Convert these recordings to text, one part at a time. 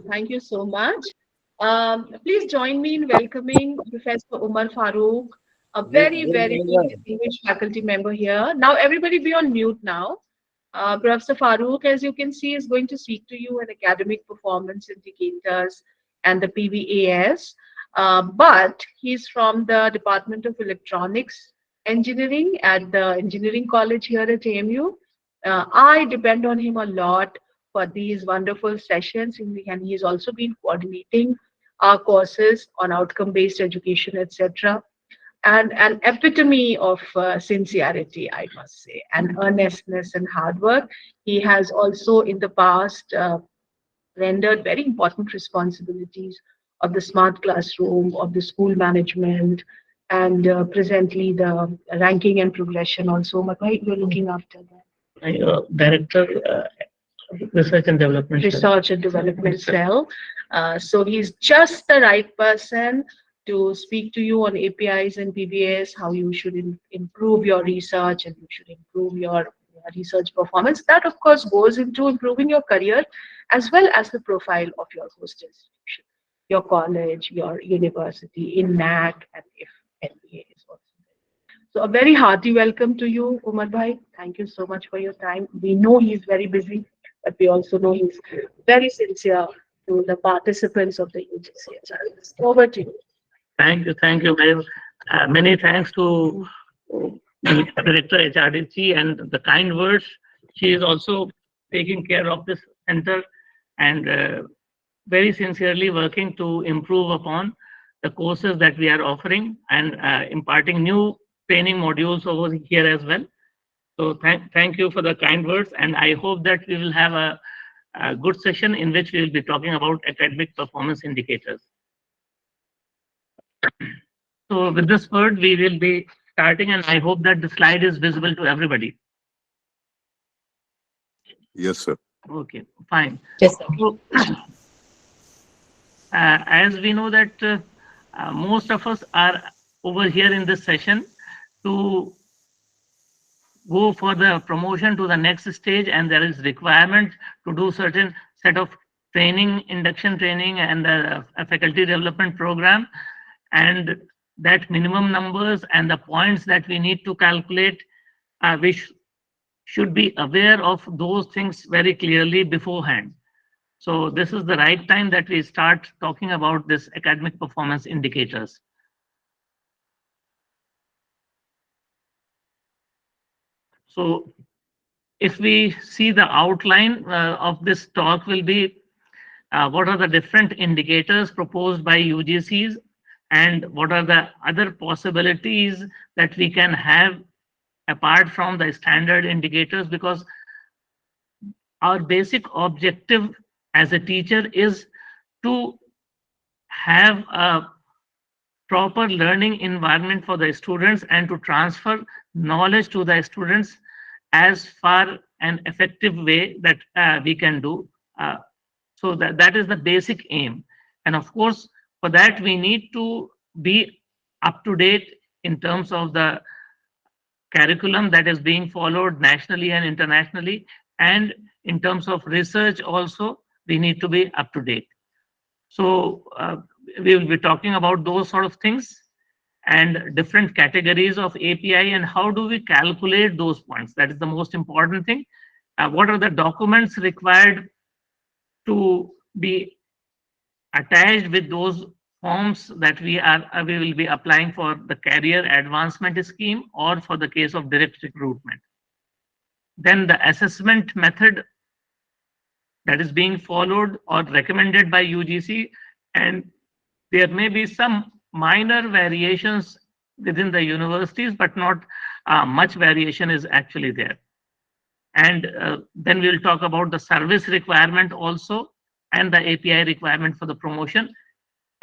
Thank you so much. Please join me in welcoming Professor Omar Farooq, a very distinguished faculty member here. Now, everybody be on mute now. Professor Farooq, as you can see, is going to speak to you on academic performance indicators and the PBAS. But he's from the Department of Electronics Engineering at the Engineering College here at AMU. I depend on him a lot for these wonderful sessions, and he's also been coordinating our courses on outcome-based education, etc. And an epitome of sincerity, I must say, and earnestness and hard work. He has also in the past rendered very important responsibilities of the smart classroom, of the school management, and presently the ranking and progression also. Makai, you're looking after that. Director, Research and Development Research and Development Cell. So he's just the right person to speak to you on APIs and PBAS, how you should improve your research and you should improve your research performance. That, of course, goes into improving your career as well as the profile of your host institution, your college, your university, in NAC, and if NBA is also there. So a very hearty welcome to you, Umar Bhai. Thank you so much for your time. We know he's very busy, but we also know he's very sincere to the participants of the UGC. Over to you. Thank you. Many thanks to Director HRDC and the kind words. She is also taking care of this center and very sincerely working to improve upon the courses that we are offering and imparting new training modules over here as well. So thank you for the kind words, and I hope that we will have a good session in which we will be talking about academic performance indicators. So with this word, we will be starting, and I hope that the slide is visible to everybody. Yes, sir. Okay, fine. Yes, sir. So, as we know that most of us are over here in this session to go for the promotion to the next stage, and there is requirement to do certain set of training, induction training, and a faculty development program, and that minimum numbers and the points that we need to calculate, we should be aware of those things very clearly beforehand. So this is the right time that we start talking about this academic performance indicators. So if we see the outline of this talk will be what are the different indicators proposed by UGCs and what are the other possibilities that we can have apart from the standard indicators, because our basic objective as a teacher is to have a proper learning environment for the students and to transfer knowledge to the students as far an effective way that we can do. So that is the basic aim. And of course, for that, we need to be up to date in terms of the curriculum that is being followed nationally and internationally. And in terms of research also, we need to be up to date. So we will be talking about those sort of things and different categories of API and how do we calculate those points. That is the most important thing. What are the documents required to be attached with those forms that we will be applying for the career advancement scheme or for the case of direct recruitment. Then the assessment method that is being followed or recommended by UGC, and there may be some minor variations within the universities, but not much variation is actually there. And then we'll talk about the service requirement also and the API requirement for the promotion.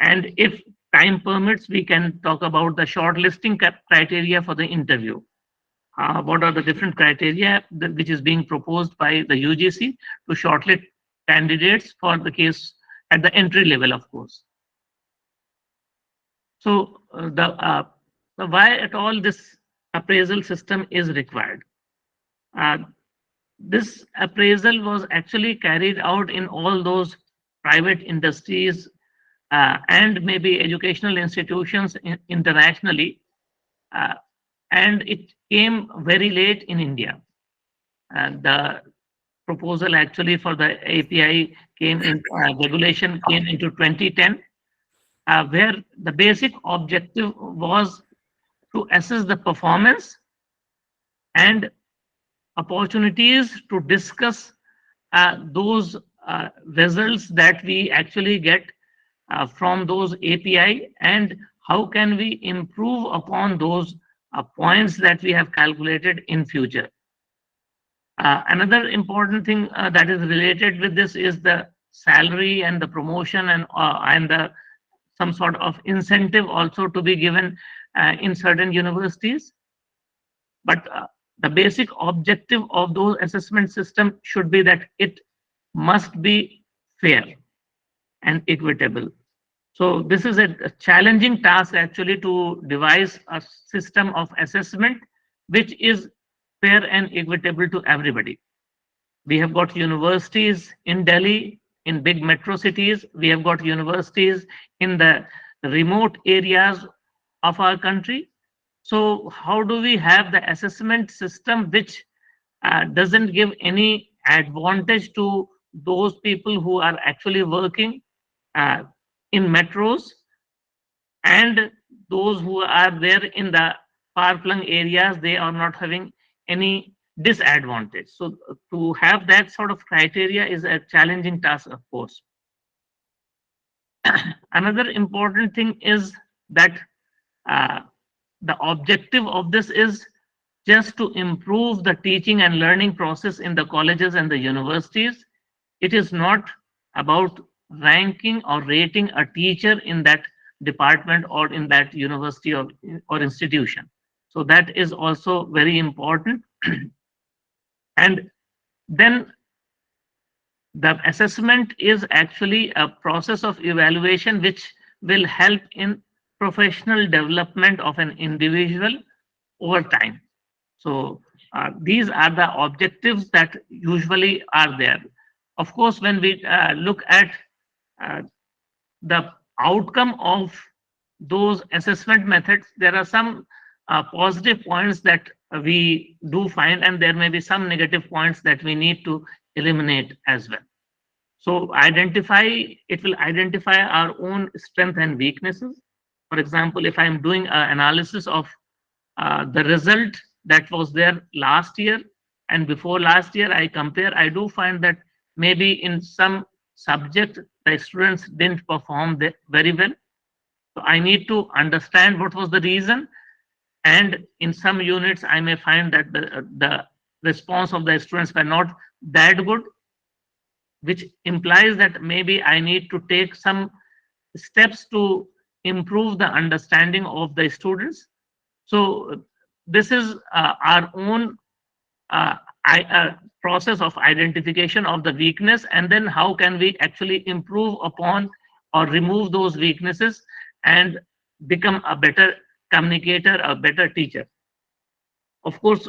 And if time permits, we can talk about the shortlisting criteria for the interview. What are the different criteria which is being proposed by the UGC to shortlist candidates for the case at the entry level, of course. So the why at all this appraisal system is required. This appraisal was actually carried out in all those private industries, and maybe educational institutions internationally, uh, and it came very late in India. And the proposal actually for the API came in, regulation came into 2010, where the basic objective was to assess the performance and opportunities to discuss those results that we actually get from those API, and how can we improve upon those points that we have calculated in future. Another important thing that is related with this is the salary and the promotion, and the some sort of incentive also to be given in certain universities. But the basic objective of those assessment system should be that it must be fair and equitable. So this is a challenging task actually, to devise a system of assessment which is fair and equitable to everybody. We have got universities in Delhi, in big metro cities. We have got universities in the remote areas of our country. So how do we have the assessment system which doesn't give any advantage to those people who are actually working uh, in metros, and those who are there in the far-flung areas, they are not having any disadvantage. So to have that sort of criteria is a challenging task, of course. Another important thing is that uh, the objective of this is just to improve the teaching and learning process in the colleges and the universities. It is not about ranking or rating a teacher in that department or in that university or institution. So that is also very important. And then the assessment is actually a process of evaluation which will help in professional development of an individual over time. So these are the objectives that usually are there. Of course, when we look at uh, the outcome of those assessment methods, there are some positive points that we do find, and there may be some negative points that we need to eliminate as well. So it will identify our own strength and weaknesses. For example, if I'm doing an analysis of the result that was there last year and before last year, I compare, I do find that maybe in some subject the students didn't perform very well. So I need to understand what was the reason, and in some units I may find that the response of the students were not that good, which implies that maybe I need to take some steps to improve the understanding of the students. So this is our own uh, process of identification of the weakness, and then how can we actually improve upon or remove those weaknesses and become a better communicator, a better teacher. Of course,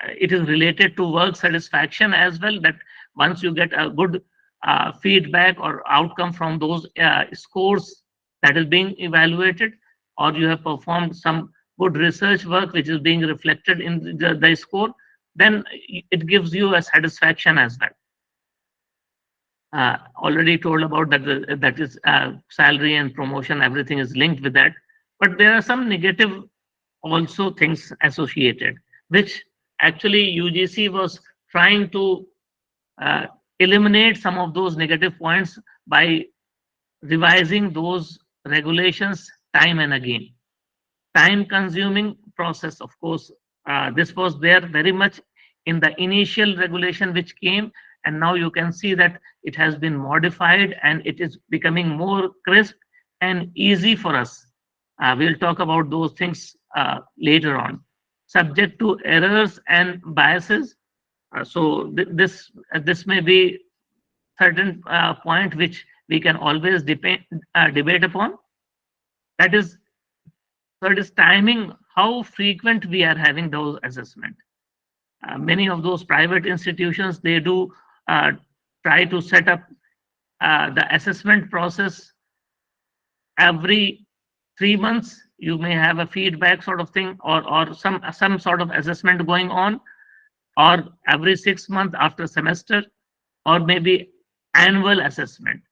it is related to work satisfaction as well, that once you get a good feedback or outcome from those scores that is being evaluated, or you have performed some good research work which is being reflected in the score, then it gives you a satisfaction as well. Already told about that, that is salary and promotion, everything is linked with that. But there are some negative also things associated, which actually UGC was trying to uh, eliminate some of those negative points by revising those regulations time and again. Time consuming process, of course, this was there very much in the initial regulation which came, and now you can see that it has been modified and it is becoming more crisp and easy for us. We'll talk about those things later on. Subject to errors and biases. So this may be certain point which we can always debate upon. That is, third is timing, how frequent we are having those assessment. Many of those private institutions, they do try to set up the assessment process every 3 months. You may have a feedback sort of thing, or some sort of assessment going on, or every 6 months after semester, or maybe annual assessment.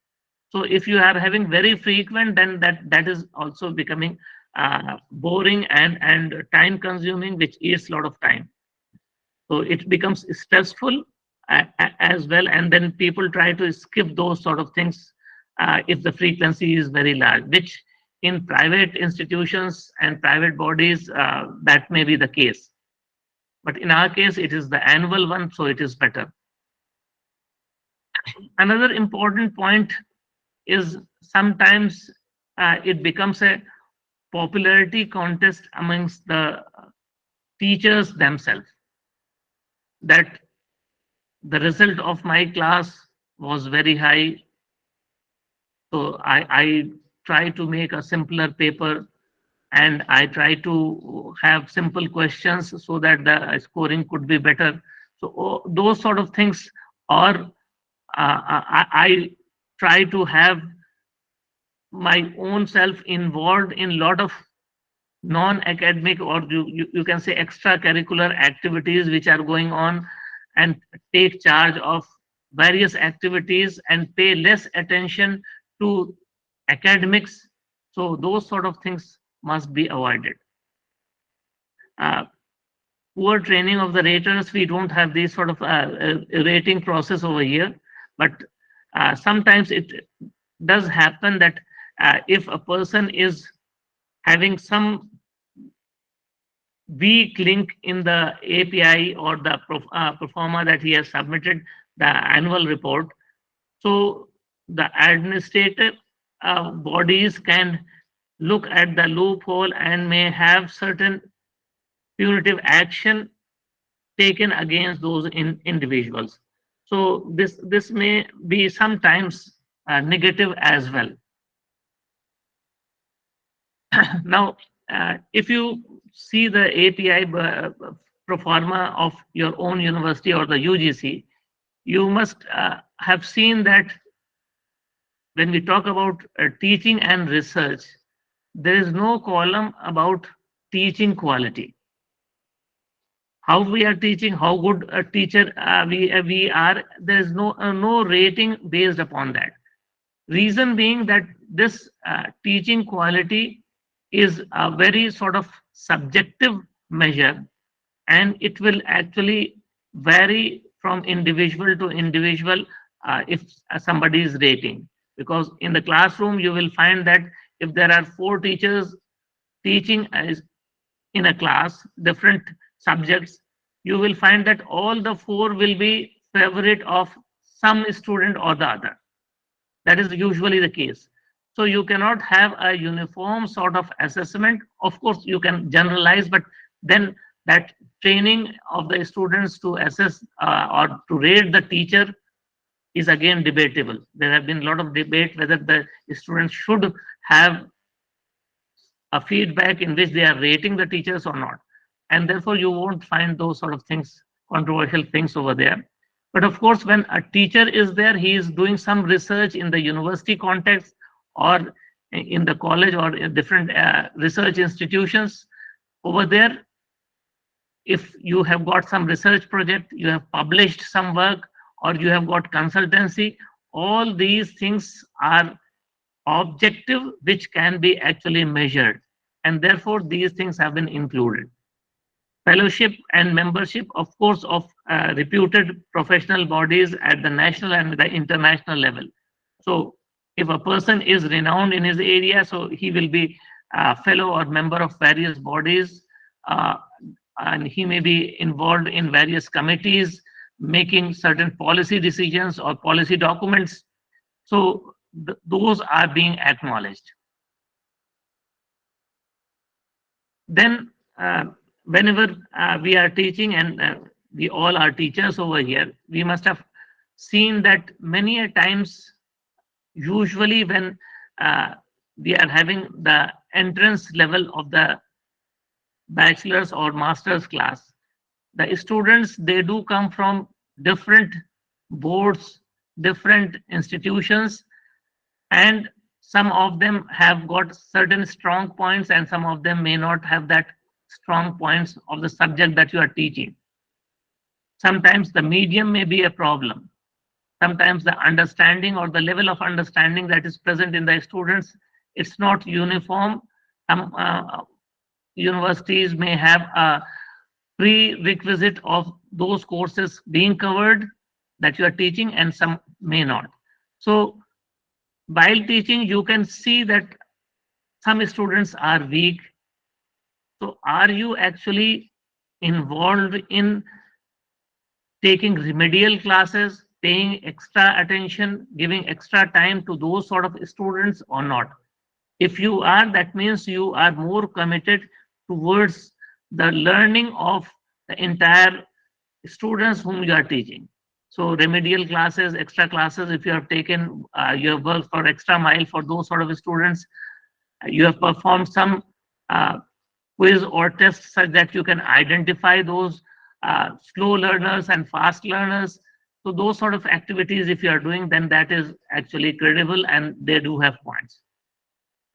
So if you are having very frequent, then that is also becoming boring and time consuming, which eats a lot of time. So it becomes stressful as well, and then people try to skip those sort of things if the frequency is very large, which in private institutions and private bodies that may be the case. But in our case, it is the annual one, so it is better. Another important point is sometimes it becomes a popularity contest amongst the teachers themselves, that the result of my class was very high, so I try to make a simpler paper, and I try to have simple questions so that the scoring could be better. So those sort of things, or I try to have my own self involved in a lot of non-academic, or you can say extracurricular activities which are going on, and take charge of various activities and pay less attention to academics. So those sort of things must be avoided. uh, Poor training of the raters, we don't have this sort of rating process over here, but sometimes it does happen that if a person is having some weak link in the API or the performer that he has submitted the annual report. So the administrative bodies can look at the loophole and may have certain punitive action taken against those individuals. So this may be sometimes negative as well. Now, if you see the API pro forma of your own university or the UGC, you must have seen that when we talk about teaching and research, there is no column about teaching quality. How we are teaching, how good a teacher we are, there is no rating based upon that. Reason being that this teaching quality is a very sort of subjective measure, and it will actually vary from individual to individual if somebody is rating. Because in the classroom, you will find that if there are 4 teachers teaching in a class, different subjects, you will find that all the 4 will be favorite of some student or the other. That is usually the case. So you cannot have a uniform sort of assessment. Of course, you can generalize, but then that training of the students to assess or to rate the teacher is again debatable. There have been a lot of debate whether the students should have a feedback in which they are rating the teachers or not. And therefore, you won't find those sort of things, controversial things over there. But of course, when a teacher is there, he is doing some research in the university context or in the college or in different research institutions. Over there, if you have got some research project, you have published some work, or you have got consultancy, all these things are objective, which can be actually measured. And therefore, these things have been included. Fellowship and membership, of course, of reputed professional bodies at the national and the international level. So if a person is renowned in his area, so he will be a fellow or member of various bodies, and he may be involved in various committees, making certain policy decisions or policy documents. So those are being acknowledged. Then whenever we are teaching, and we all are teachers over here, we must have seen that many a times, usually when we are having the entrance level of the bachelor's or master's class, the students, they do come from different boards, different institutions, and some of them have got certain strong points and some of them may not have that strong points of the subject that you are teaching. Sometimes the medium may be a problem. Sometimes the understanding or the level of understanding that is present in the students, it's not uniform. Some universities may have a prerequisite of those courses being covered that you are teaching, and some may not. So while teaching, you can see that some students are weak. So are you actually involved in taking remedial classes, paying extra attention, giving extra time to those sort of students or not? If you are, that means you are more committed towards the learning of the entire students whom you are teaching. So remedial classes, extra classes, if you have taken, you have worked for extra mile for those sort of students, you have performed some uh, quiz or tests such that you can identify those slow learners and fast learners. So those sort of activities, if you are doing, then that is actually credible and they do have points.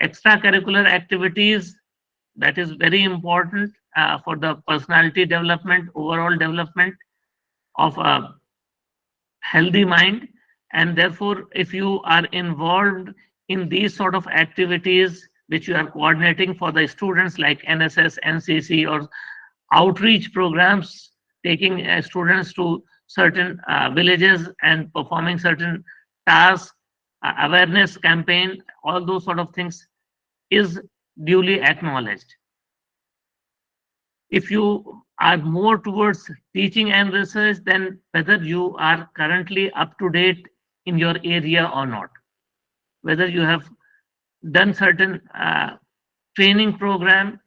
Extracurricular activities, that is very important for the personality development, overall development of a healthy mind. And therefore, if you are involved in these sort of activities which you are coordinating for the students like NSS, NCC, or outreach programs, taking students to certain villages and performing certain tasks, awareness campaign, all those sort of things is duly acknowledged. If you are more towards teaching and research, then whether you are currently up to date in your area or not, whether you have done certain training program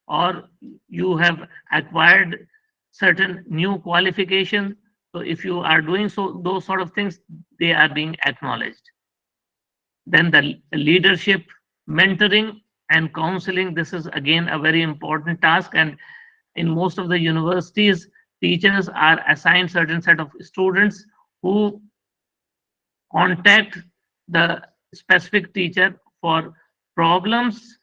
or you have acquired certain new qualification. So if you are doing so, those sort of things, they are being acknowledged. Then the leadership, mentoring, and counseling. This is again a very important task. And in most of the universities, teachers are assigned certain set of students who contact the specific teacher for problems,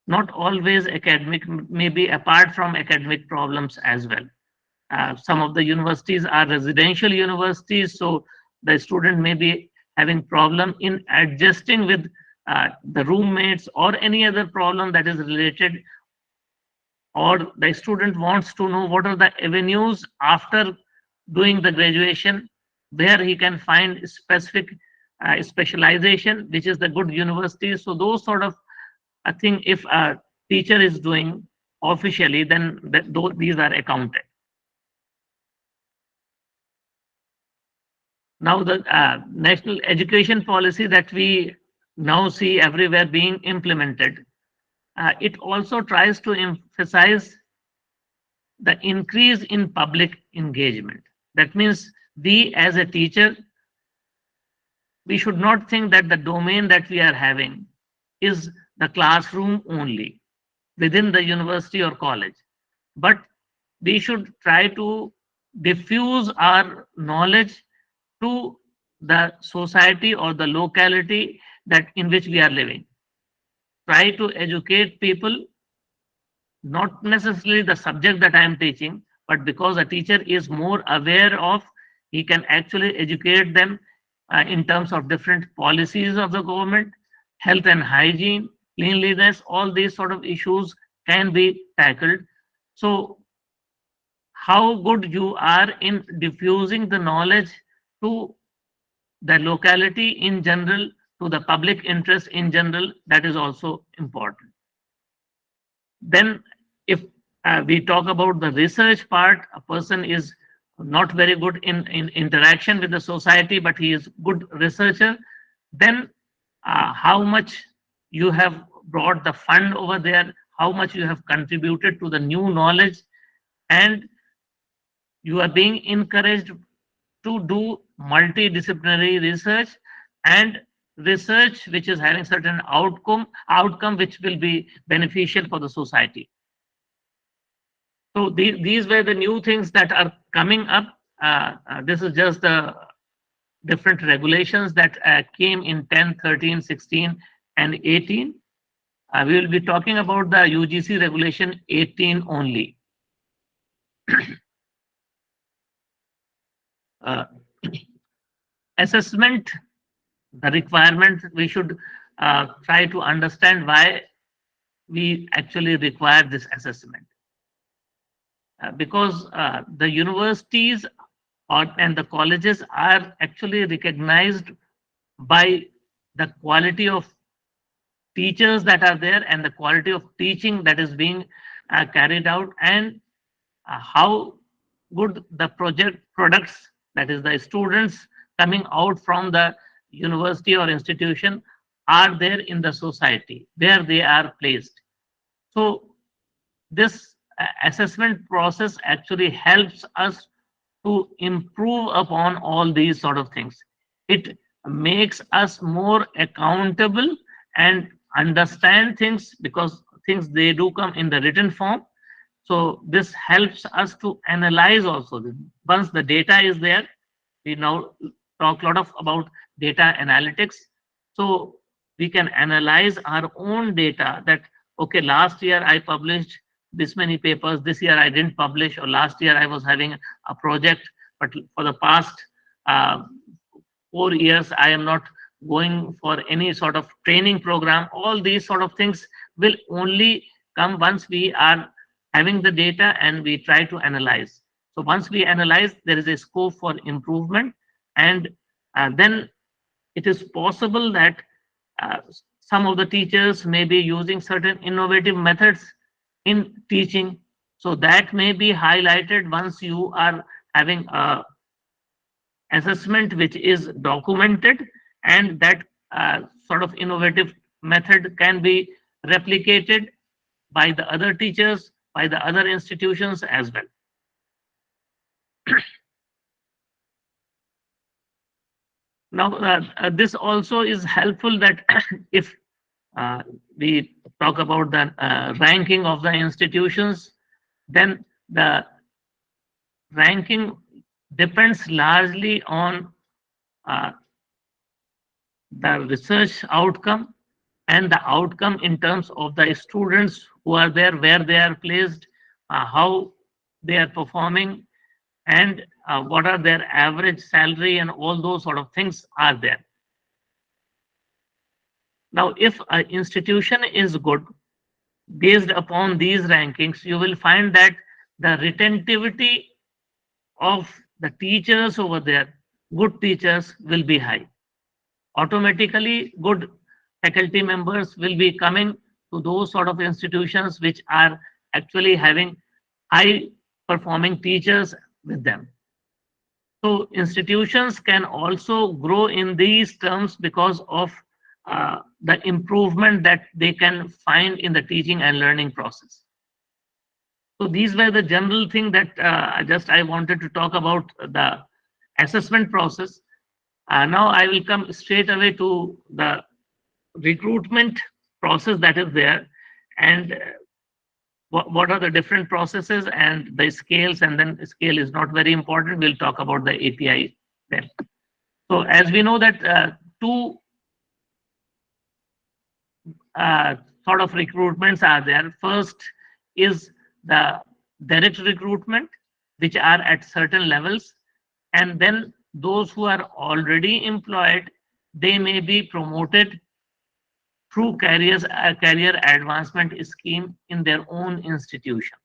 not always academic, maybe apart from academic problems as well. Some of the universities are residential universities, so the student may be having problem in adjusting with the roommates or any other problem that is related, or the student wants to know what are the avenues after doing the graduation where he can find specific specialization, which is the good university. So those sort of I think if a teacher is doing officially, then these are accounted. Now the national education policy that we now see everywhere being implemented, it also tries to emphasize the increase in public engagement. That means we as a teacher, we should not think that the domain that we are having is the classroom only within the university or college, but we should try to diffuse our knowledge to the society or the locality that in which we are living. Try to educate people, not necessarily the subject that I am teaching, but because a teacher is more aware of, he can actually educate them in terms of different policies of the government, health and hygiene, cleanliness, all these sort of issues can be tackled. So how good you are in diffusing the knowledge to the locality in general, to the public interest in general, that is also important. Then if we talk about the research part, a person is not very good in interaction with the society, but he is good researcher, then how much you have brought the fund over there, how much you have contributed to the new knowledge, and you are being encouraged to do multidisciplinary research and research which is having certain outcome which will be beneficial for the society. So these were the new things that are coming up. This is just the different regulations that came in 10, 13, 16, and 18. We will be talking about the UGC regulation 18 only. Uh, Assessment, the requirement, we should try to understand why we actually require this assessment. Because the universities and the colleges are actually recognized by the quality of teachers that are there and the quality of teaching that is being carried out, and how good the project products, that is the students coming out from the university or institution, are there in the society where they are placed. So this assessment process actually helps us to improve upon all these sort of things. It makes us more accountable and understand things, because things, they do come in the written form. So this helps us to analyze also. Once the data is there, we now talk a lot of about data analytics. So we can analyze our own data, that okay, last year I published this many papers, this year I didn't publish, or last year I was having a project, but for the past uh, 4 years I am not going for any sort of training program. All these sort of things will only come once we are having the data and we try to analyze. So once we analyze, there is a scope for improvement, and then it is possible that uh, some of the teachers may be using certain innovative methods in teaching. So that may be highlighted once you are having a assessment which is documented, and that sort of innovative method can be replicated by the other teachers, by the other institutions as well. Now, this also is helpful, that if we talk about the ranking of the institutions, then the ranking depends largely on uh, the research outcome and the outcome in terms of the students who are there, where they are placed, how they are performing, and what are their average salary, and all those sort of things are there. Now, if an institution is good, based upon these rankings, you will find that the retentivity of the teachers over there, good teachers, will be high. Automatically, good faculty members will be coming to those sort of institutions which are actually having high performing teachers with them. So institutions can also grow in these terms because of the improvement that they can find in the teaching and learning process. So these were the general thing that I wanted to talk about the assessment process. Now I will come straight away to the recruitment process that is there, and what are the different processes and the scales, and then scale is not very important. We'll talk about the API then. So as we know that two sort of recruitments are there. First is the direct recruitment, which are at certain levels, and then those who are already employed, they may be promoted through career advancement scheme in their own institutions.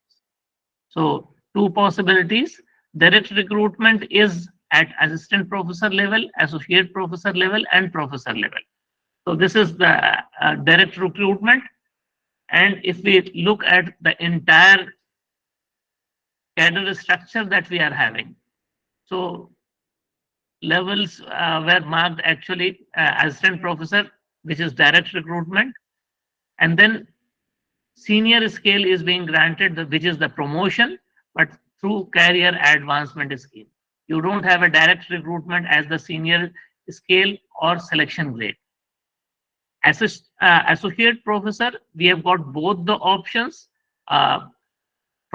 So two possibilities: direct recruitment is at assistant professor level, associate professor level, and professor level. So this is the direct recruitment. And if we look at the entire cadre structure that we are having, so levels were marked actually assistant professor, which is direct recruitment, and then senior scale is being granted, which is the promotion, but through career advancement scheme. You don't have a direct recruitment as the senior scale or selection grade. Associate professor, we have got both the options.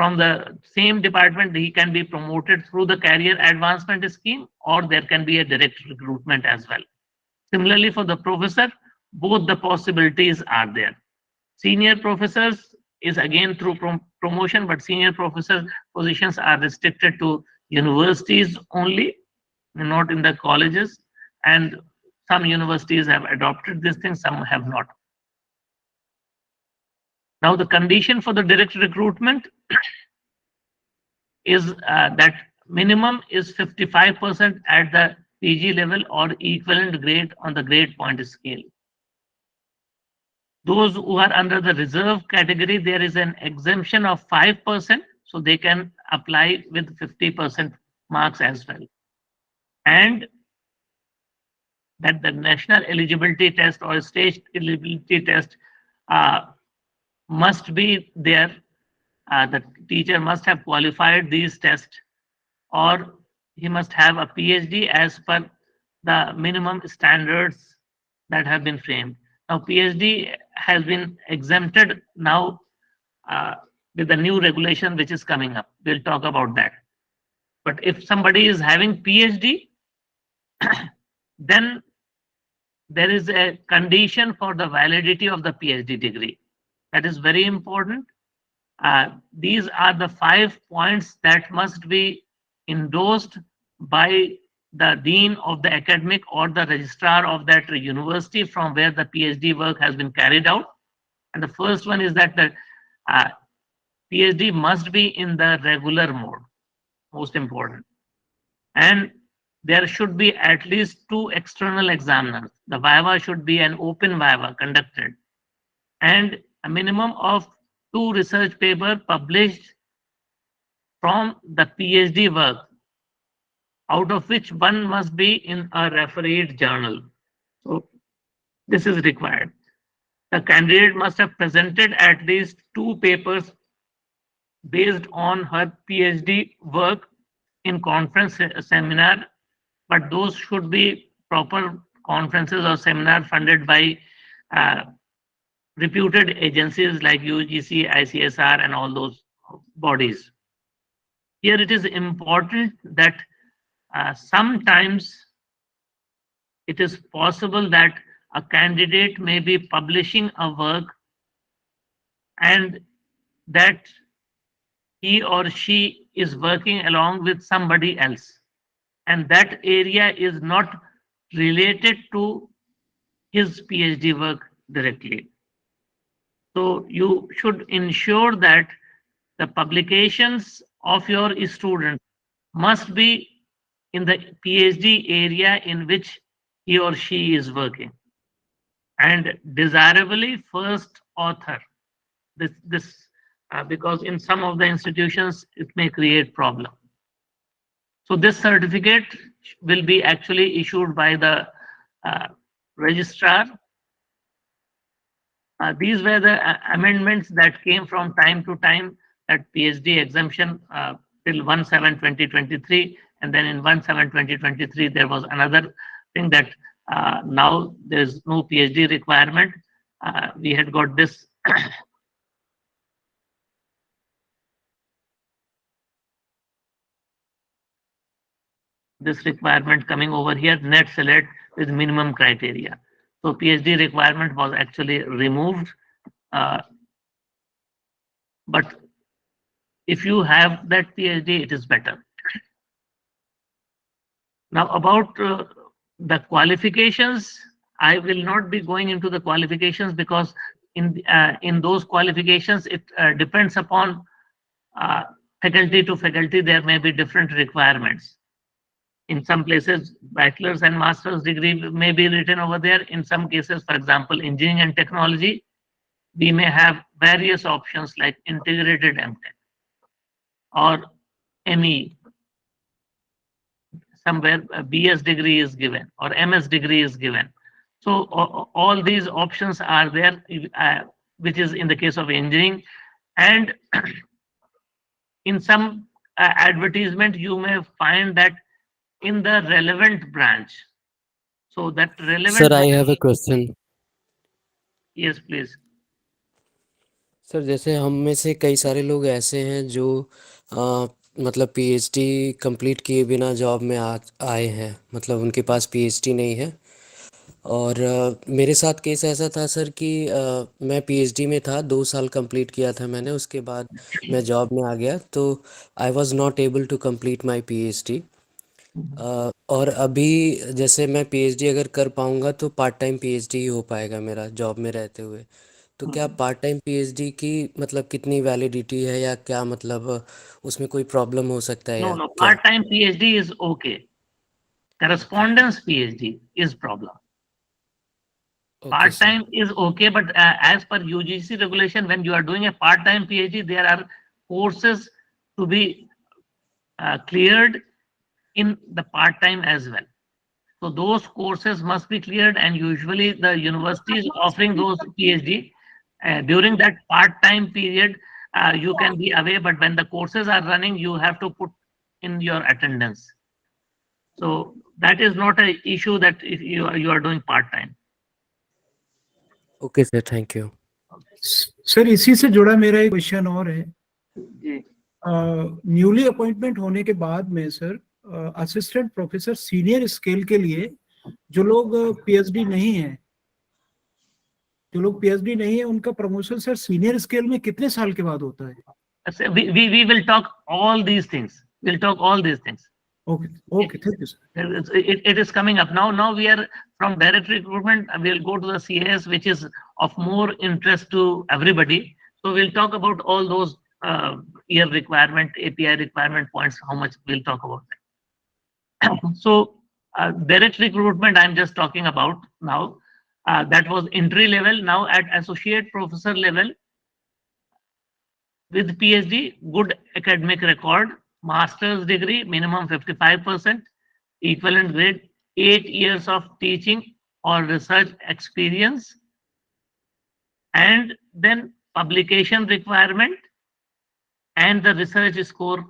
from the same department, he can be promoted through the career advancement scheme, or there can be a direct recruitment as well. Similarly, for the professor, both the possibilities are there. Senior professors is again through promotion, but senior professor positions are restricted to universities only, not in the colleges. And some universities have adopted this thing, some have not. Now, the condition for the direct recruitment is that minimum is 55% at the PG level or equivalent grade on the grade point scale. Those who are under the reserve category, there is an exemption of 5%, so they can apply with 50% marks as well. And that the national eligibility test or state eligibility test must be there. The teacher must have qualified these tests, or he must have a PhD as per the minimum standards that have been framed. Now, PhD has been exempted now with the new regulation which is coming up. We'll talk about that. But if somebody is having PhD, then there is a condition for the validity of the PhD degree. That is very important. These are the 5 points that must be endorsed by the dean of the academic or the registrar of that university from where the PhD work has been carried out. And the first one is that the PhD must be in the regular mode, most important. And there should be at least 2 external examiners. The viva should be an open viva conducted, and a minimum of 2 research papers published from the PhD work, out of which one must be in a refereed journal. So this is required. The candidate must have presented at least 2 papers based on her PhD work in conference seminar, but those should be proper conferences or seminar funded by reputed agencies like UGC, ICSR, and all those bodies. Here it is important that sometimes it is possible that a candidate may be publishing a work and that he or she is working along with somebody else, and that area is not related to his PhD work directly. So you should ensure that the publications of your student must be in the PhD area in which he or she is working, and desirably first author. This because in some of the institutions it may create problem. So this certificate will be actually issued by the registrar. These were the amendments that came from time to time, that PhD exemption till 1/7/2023, and then in 1/7/2023 there was another thing that now there is no PhD requirement. We had got this this requirement coming over here, net select with minimum criteria. So PhD requirement was actually removed. But if you have that PhD, it is better. Now about the qualifications, I will not be going into the qualifications because in those qualifications, it depends upon faculty to faculty. There may be different requirements. In some places, bachelor's and master's degree may be written over there. In some cases, for example, engineering and technology, we may have various options like integrated MTech or ME. Somewhere a BS degree is given or MS degree is given. So all these options are there, which is in the case of engineering. And in some advertisement, you may find that in the relevant branch. So that relevant. Sir, I have a question. Yes, please. Sir जैसे हम में से कई सारे लोग ऐसे हैं जो अ, मतलब पीएचडी कंप्लीट किए बिना जॉब में आए हैं, मतलब उनके पास पीएचडी नहीं है। और मेरे साथ केस ऐसा था सर कि मैं पीएचडी में था, 2 साल कंप्लीट किया था मैंने, उसके बाद मैं जॉब में आ गया, तो I was not able to complete my PhD. और अभी जैसे मैं पीएचडी अगर कर पाऊंगा तो पार्ट टाइम पीएचडी ही हो पाएगा मेरा जॉब में रहते हुए। तो क्या पार्ट टाइम पीएचडी की मतलब कितनी वैलिडिटी है, या क्या मतलब उसमें कोई प्रॉब्लम हो सकता है No, या no, क्या? part-time PhD is okay. Correspondence PhD is problem. Okay sir. Part-time is okay, but as per UGC regulation, when you are doing a part-time PhD, there are courses to be cleared in the part-time as well. So those courses must be cleared, and usually the university is offering those PhD. During that part-time period, you can be away, but when the courses are running, you have to put in your attendance. So that is not a issue that if you are doing part-time. Okay sir, thank you. Sir इसी से जुड़ा मेरा एक question और है। जी। Newly appointment होने के बाद में sir, assistant professor senior scale के लिए जो लोग पीएचडी नहीं है, उनका प्रमोशन सर सीनियर स्केल में कितने साल के बाद होता है? We will talk all these things. We'll talk all these things. Okay, okay, thank you, sir. It is coming up now. Now we are from direct recruitment. We'll go to the CAS, which is of more interest to everybody. So we'll talk about all those year requirement, API requirement points. How much we'll talk about that. So direct recruitment, I'm just talking about now. That was entry level. Now at associate professor level, with PhD, good academic record, master's degree, minimum 55%, equivalent grade, 8 years of teaching or research experience, and then publication requirement, and the research score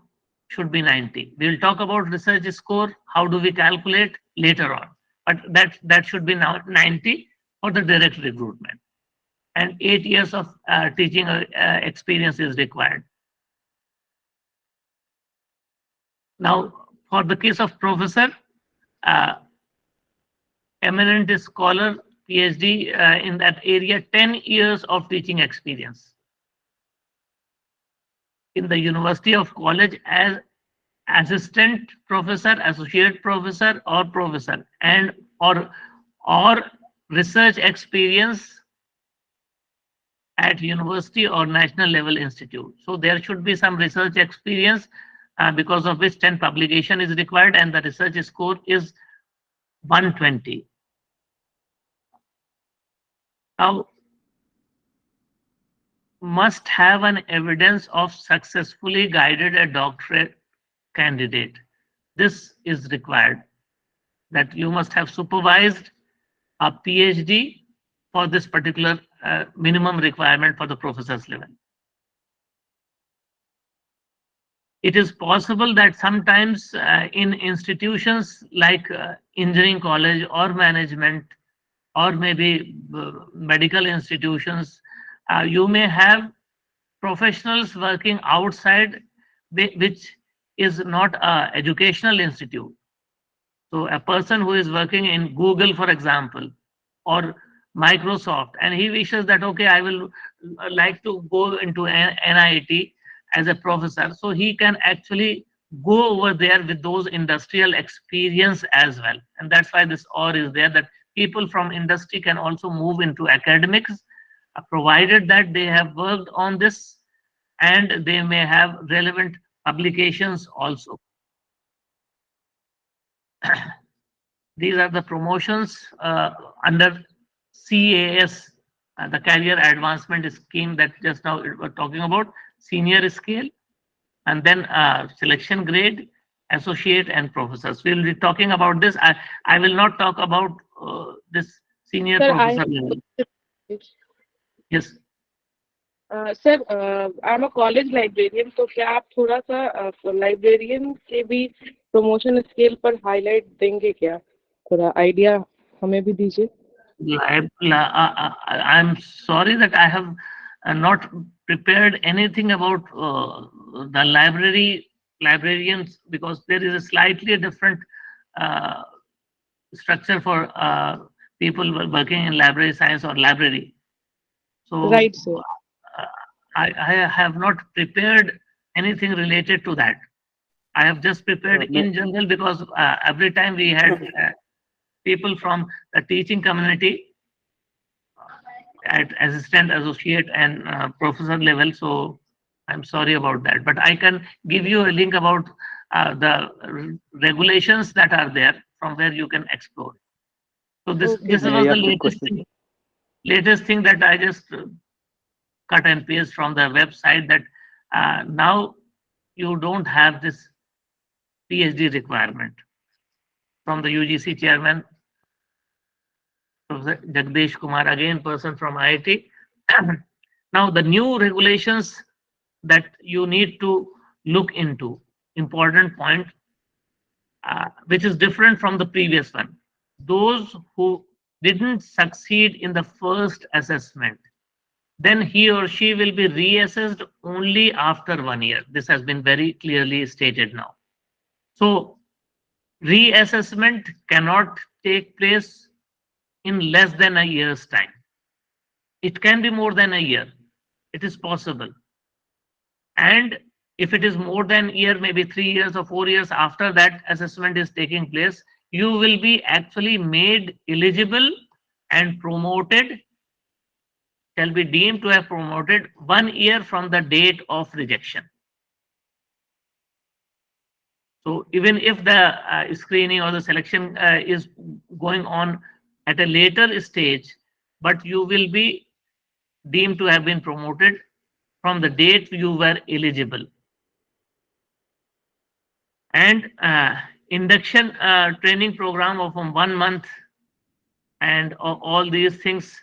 should be 90. We will talk about research score, how do we calculate later on, but that should be now 90 for the direct recruitment, and 8 years of teaching experience is required. Now, for the case of professor, uh, eminent scholar, PhD in that area, 10 years of teaching experience in the university of college as assistant professor, associate professor, or professor, and or research experience at university or national level institute. So there should be some research experience because of which 10 publication is required, and the research score is 120. Now, must have an evidence of successfully guided a doctorate candidate. This is required, that you must have supervised a PhD for this particular minimum requirement for the professor's level. It is possible that sometimes in institutions like engineering college or management, or maybe medical institutions, you may have professionals working outside, which is not a educational institute. So a person who is working in Google, for example, or Microsoft, and he wishes that, okay, I will like to go into NIT as a professor. So he can actually go over there with those industrial experience as well. And that's why this OR is there, that people from industry can also move into academics, provided that they have worked on this and they may have relevant publications also. These are the promotions under CAS, the Career Advancement Scheme that just now we're talking about, senior scale, and then selection grade, associate, and professors. We'll be talking about this. I will not talk about this senior Sir, professor level. Yes. Sir, I am a college librarian, तो क्या आप थोड़ा सा librarian के भी promotion scale पर highlight देंगे क्या? थोड़ा आइडिया हमें भी दीजिए। I'm sorry that I have not prepared anything about the librarians, because there is a slightly different uh, structure for people working in library science or library. So Right, sir. uh, I have not prepared anything related to that. I have just prepared in general, because every time we had people from the teaching community at assistant, associate, and professor level. So I'm sorry about that, but I can give you a link about regulations that are there from where you can explore. So Okay, this sir. was the latest thing that I just cut and paste from the website, that now you don't have this PhD requirement from the UGC chairman, Professor Jagdish Kumar, again person from IIT. Now the new regulations that you need to look into, important point, which is different from the previous one. Those who didn't succeed in the first assessment, then he or she will be reassessed only after 1 year. This has been very clearly stated now. So reassessment cannot take place in less than a year's time. It can be more than a year. It is possible. And if it is more than a year, maybe 3 years or 4 years after that assessment is taking place, you will be actually made eligible and promoted, shall be deemed to have promoted 1 year from the date of rejection. So even if the screening or the selection is going on at a later stage, but you will be deemed to have been promoted from the date you were eligible. And induction training program of 1 month, and all these things,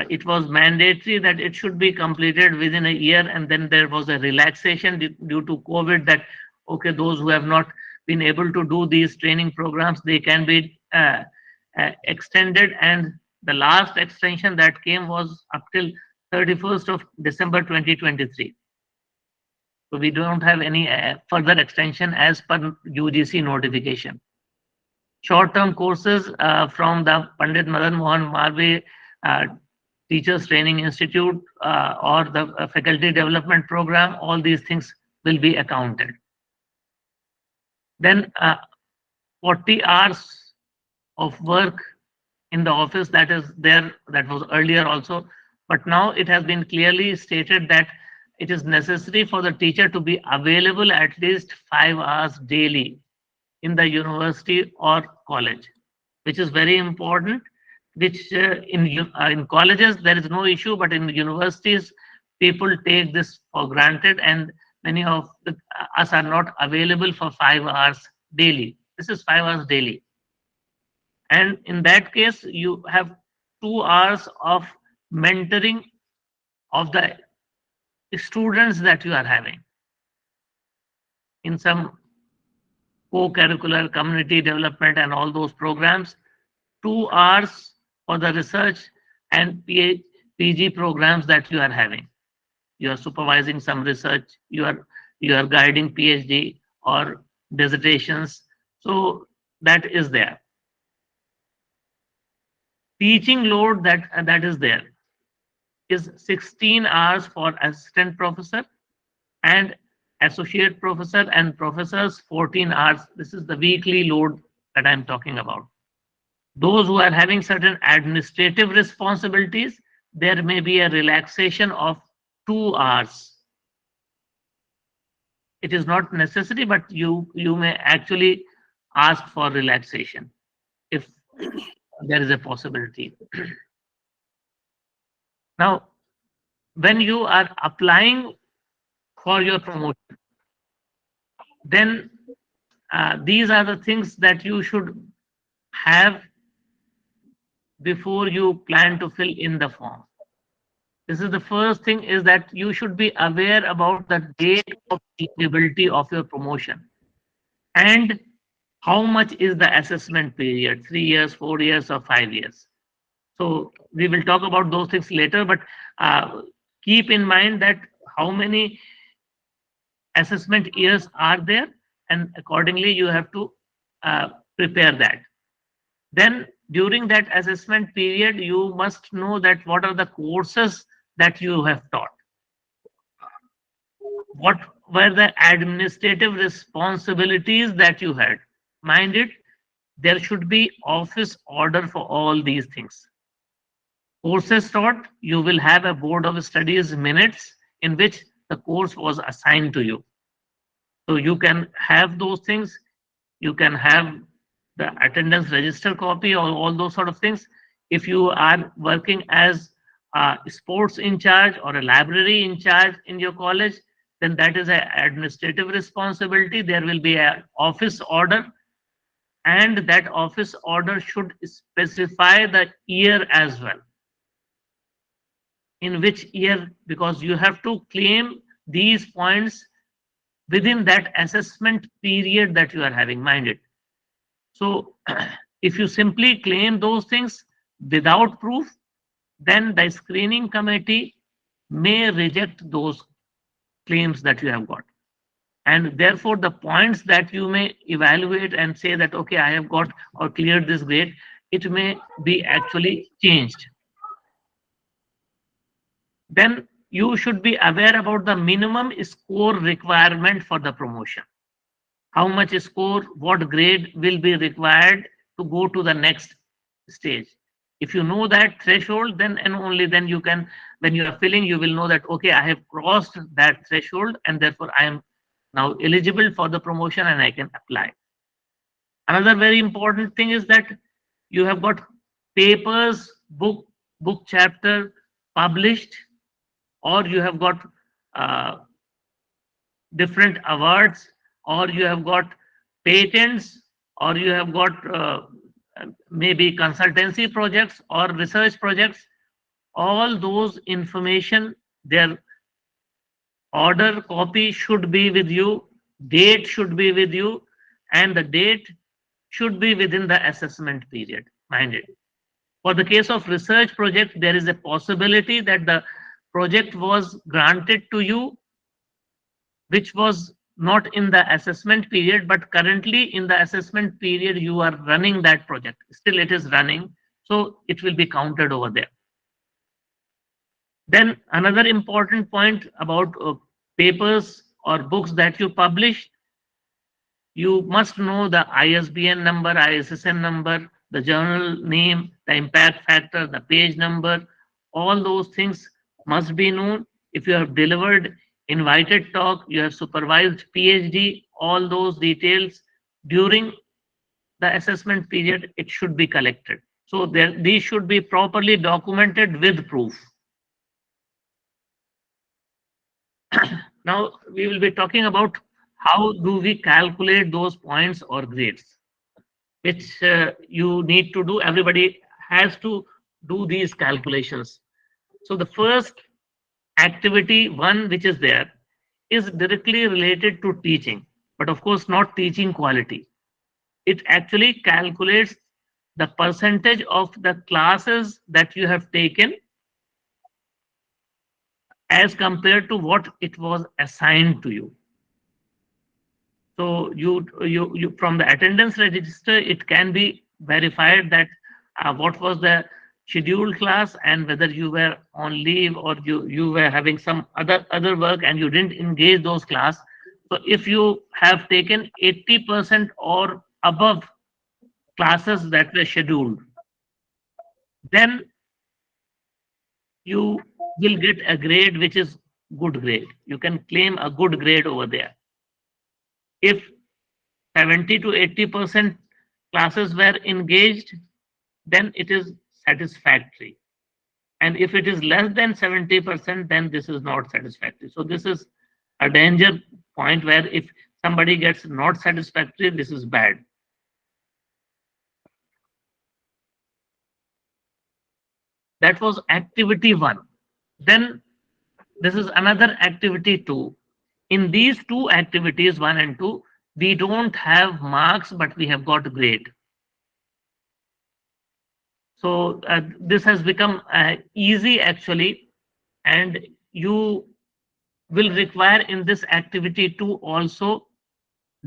it was mandatory that it should be completed within a year, and then there was a relaxation due to COVID, that okay, those who have not been able to do these training programs, they can be extended, and the last extension that came was up till 31st of December 2023. So we don't have any further extension as per UGC notification. Short-term courses from the Pandit Madan Mohan Malviya Teachers Training Institute or the Faculty Development Program, all these things will be accounted. Then 40 hours of work in the office, that is there, that was earlier also, but now it has been clearly stated that it is necessary for the teacher to be available at least 5 hours daily in the university or college, which is very important, which in colleges there is no issue, but in universities people take this for granted, and many of us are not available for 5 hours daily. This is 5 hours daily. And in that case, you have 2 hours of mentoring of the students that you are having in some co-curricular community development and all those programs. 2 hours for the research and PG programs that you are having. You are supervising some research, you are guiding PhD or dissertations. So that is there. Teaching load that is there is 16 hours for assistant professor, and associate professor and professors 14 hours. This is the weekly load that I'm talking about. Those who are having certain administrative responsibilities, there may be a relaxation of 2 hours. It is not necessary, but you may actually ask for relaxation if there is a possibility. Now, when you are applying for your promotion, then these are the things that you should have before you plan to fill in the form. This is the first thing, is that you should be aware about the date of eligibility of your promotion and how much is the assessment period, 3 years, 4 years, or 5 years. So we will talk about those things later, but keep in mind that how many assessment years are there, and accordingly you have to prepare that. Then during that assessment period, you must know that what are the courses that you have taught, what were the administrative responsibilities that you had. Mind it, there should be office order for all these things. Courses taught, you will have a board of studies minutes in which the course was assigned to you. So you can have those things. You can have the attendance register copy or all those sort of things. If you are working as a sports in charge or a library in charge in your college, then that is an administrative responsibility. There will be an office order, and that office order should specify the year as well. In which year, because you have to claim these points within that assessment period that you are having. Mind it. So if you simply claim those things without proof, then the screening committee may reject those claims that you have got. And therefore, the points that you may evaluate and say that, okay, I have got or cleared this grade, it may be actually changed. Then you should be aware about the minimum score requirement for the promotion. How much score, what grade will be required to go to the next stage. If you know that threshold, then and only then you can, when you are filling, you will know that, okay, I have crossed that threshold and therefore I am now eligible for the promotion and I can apply. Another very important thing is that you have got papers, book chapter published, or you have got different awards, or you have got patents, or you have got maybe consultancy projects or research projects. All those information, their order copy should be with you, date should be with you, and the date should be within the assessment period. Mind it. For the case of research project, there is a possibility that the project was granted to you, which was not in the assessment period, but currently in the assessment period, you are running that project. Still, it is running, so it will be counted over there. Then another important point about papers or books that you publish, you must know the ISBN number, ISSN number, the journal name, the impact factor, the page number. All those things must be known. If you have delivered invited talk, you have supervised PhD, all those details during the assessment period, it should be collected. So these should be properly documented with proof. Now we will be talking about how do we calculate those points or grades, which you need to do. Everybody has to do these calculations. So the first activity one which is there is directly related to teaching, but of course not teaching quality. It actually calculates the percentage of the classes that you have taken as compared to what it was assigned to you. So you from the attendance register, it can be verified that what was the scheduled class and whether you were on leave or you were having some other work and you didn't engage those class. So if you have taken 80% or above classes that were scheduled, then you will get a grade which is good grade. You can claim a good grade over there. If 70 to 80% classes were engaged, then it is satisfactory. And if it is less than 70%, then this is not satisfactory. So this is a danger point where if somebody gets not satisfactory, this is bad. That was activity one. Then this is another activity two. In these two activities, 1 and 2, we don't have marks, but we have got grade. So this has become easy actually, and you will require in this activity 2 also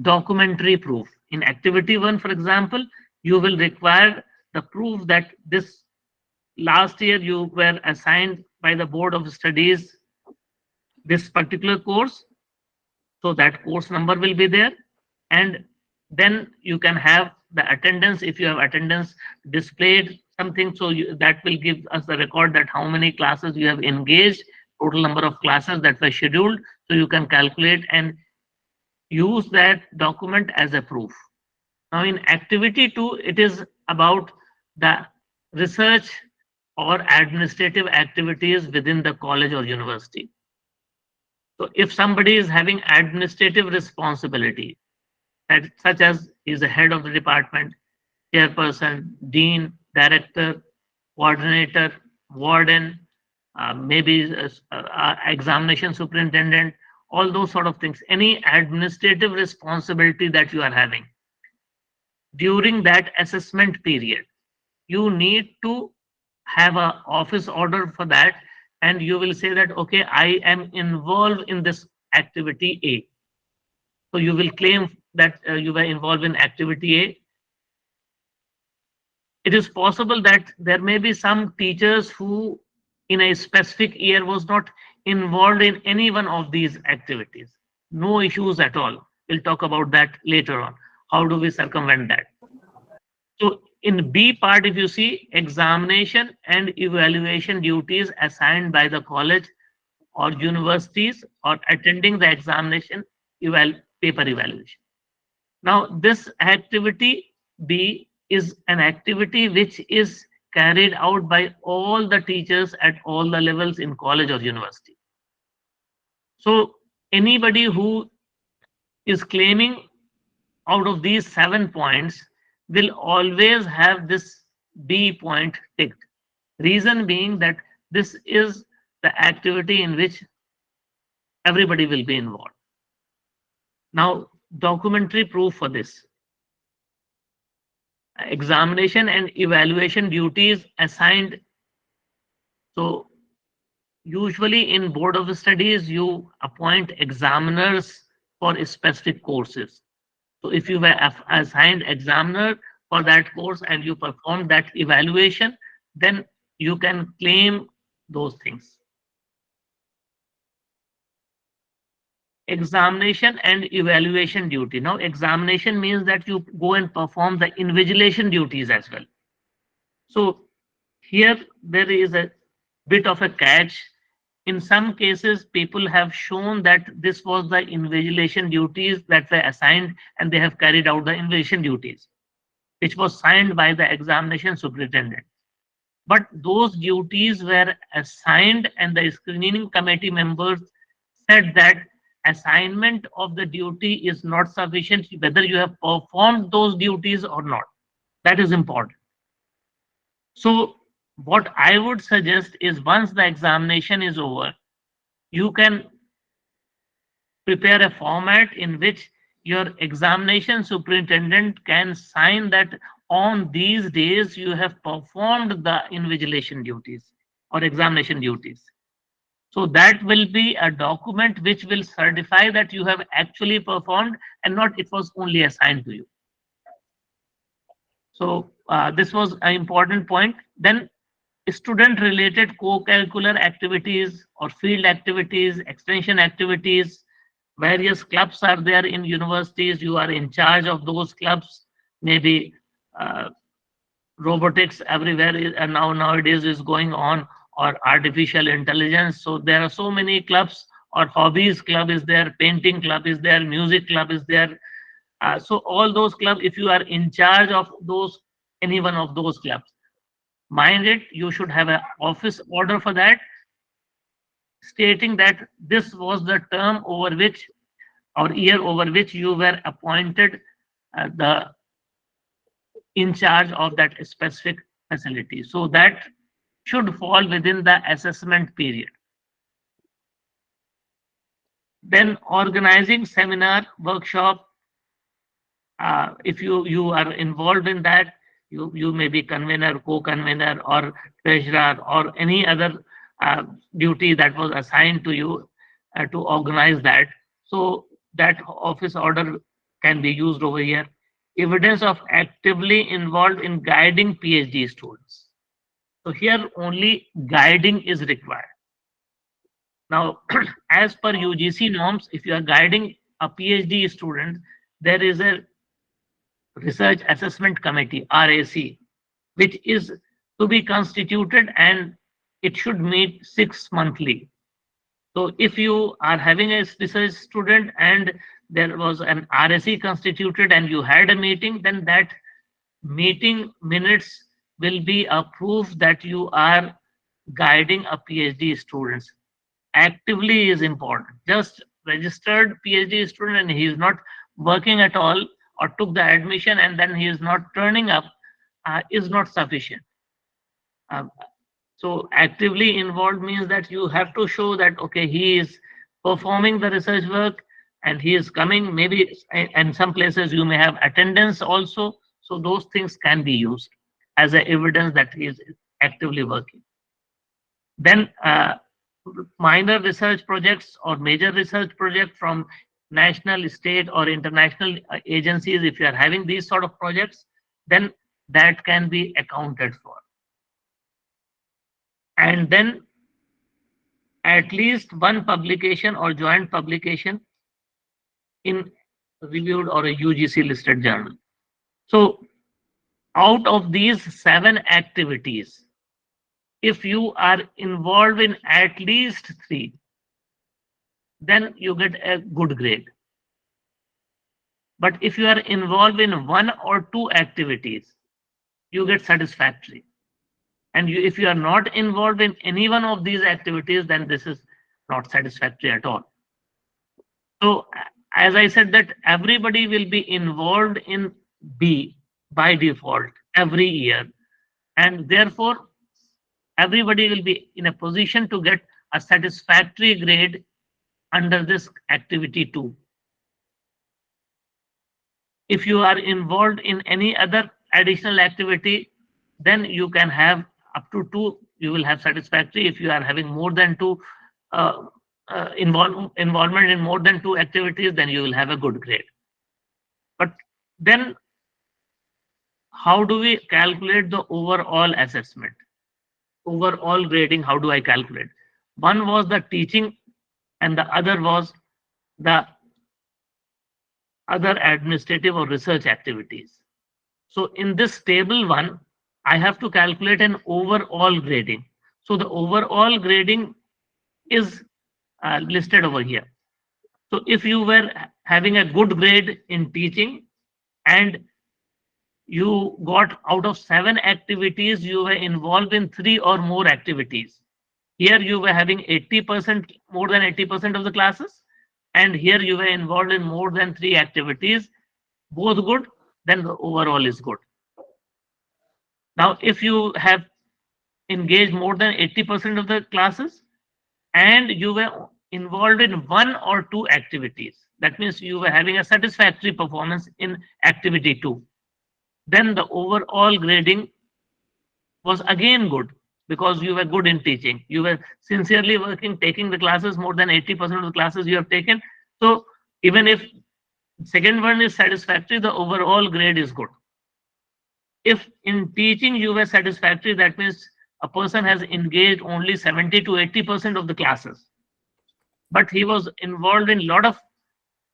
documentary proof. In activity 1, for example, you will require the proof that this last year you were assigned by the board of studies this particular course, so that course number will be there, and then you can have the attendance. If you have attendance displayed something, so that will give us the record that how many classes you have engaged, total number of classes that were scheduled, so you can calculate and use that document as a proof. Now in activity 2, it is about the research or administrative activities within the college or university. So if somebody is having administrative responsibility, such as is the head of the department, chairperson, dean, director, coordinator, warden, maybe examination superintendent, all those sort of things, any administrative responsibility that you are having during that assessment period, you need to have a office order for that, and you will say that, okay, I am involved in this activity A. So you will claim that you were involved in activity A. It is possible that there may be some teachers who in a specific year was not involved in any one of these activities. No issues at all. We'll talk about that later on. How do we circumvent that? So in B part, if you see examination and evaluation duties assigned by the college or universities or attending the examination paper evaluation. Now this activity B is an activity which is carried out by all the teachers at all the levels in college or university. So anybody who is claiming out of these 7 points will always have this B point ticked. Reason being that this is the activity in which everybody will be involved. Now, documentary proof for this. Examination and evaluation duties assigned. So, usually in board of studies, you appoint examiners for specific courses. So if you were assigned examiner for that course and you perform that evaluation, then you can claim those things. Examination and evaluation duty. Now, examination means that you go and perform the invigilation duties as well. So here there is a bit of a catch. In some cases, people have shown that this was the invigilation duties that were assigned and they have carried out the invigilation duties, which was signed by the examination superintendent. But those duties were assigned and the screening committee members said that assignment of the duty is not sufficient, whether you have performed those duties or not. That is important. So what I would suggest is once the examination is over, you can prepare a format in which your examination superintendent can sign that on these days you have performed the invigilation duties or examination duties. So that will be a document which will certify that you have actually performed and not it was only assigned to you. So this was an important point. Then student related co-curricular activities or field activities, extension activities, various clubs are there in universities. You are in charge of those clubs. Maybe robotics everywhere nowadays is going on, or artificial intelligence. So there are so many clubs, or hobbies club is there, painting club is there, music club is there. So all those clubs, if you are in charge of those, any one of those clubs, mind it, you should have an office order for that, stating that this was the term over which or year over which you were appointed the in charge of that specific facility. So that should fall within the assessment period. Then organizing seminar, workshop, if you are involved in that, you may be convener, co-convener, or treasurer, or any other duty that was assigned to you to organize that. So that office order can be used over here. Evidence of actively involved in guiding PhD students. So here only guiding is required. Now, as per UGC norms, if you are guiding a PhD student, there is a Research Assessment Committee, RAC, which is to be constituted and it should meet 6 monthly. So if you are having a research student and there was an RAC constituted and you had a meeting, then that meeting minutes will be a proof that you are guiding a PhD students. Actively is important. Just registered PhD student and he is not working at all or took the admission and then he is not turning up is not sufficient. Um, so actively involved means that you have to show that okay, he is performing the research work and he is coming. Maybe in some places you may have attendance also. So those things can be used as a evidence that he is actively working. Then minor research projects or major research project from national, state, or international agencies, if you are having these sort of projects, then that can be accounted for. And then at least one publication or joint publication in reviewed or a UGC listed journal. So out of these 7 activities, if you are involved in at least 3, then you get a good grade. But if you are involved in 1 or 2 activities, you get satisfactory. And if you are not involved in any one of these activities, then this is not satisfactory at all. So as I said that everybody will be involved in B by default every year. And therefore, everybody will be in a position to get a satisfactory grade under this activity 2. If you are involved in any other additional activity, then you can have up to 2, you will have satisfactory. If you are having more than 2 involvement in more than 2 activities, then you will have a good grade. But then how do we calculate the overall assessment? Overall grading, how do I calculate? One was the teaching and the other was the other administrative or research activities. So in this table 1, I have to calculate an overall grading. So the overall grading is listed over here. So if you were having a good grade in teaching and you got out of 7 activities, you were involved in 3 or more activities. Here you were having 80%, more than 80% of the classes, and here you were involved in more than 3 activities, both good, then the overall is good. Now, if you have engaged more than 80% of the classes and you were involved in 1 or 2 activities, that means you were having a satisfactory performance in activity 2, then the overall grading was again good because you were good in teaching. You were sincerely working, taking the classes, more than 80% of the classes you have taken. So even if second one is satisfactory, the overall grade is good. If in teaching you were satisfactory, that means a person has engaged only 70 to 80% of the classes, but he was involved in a lot of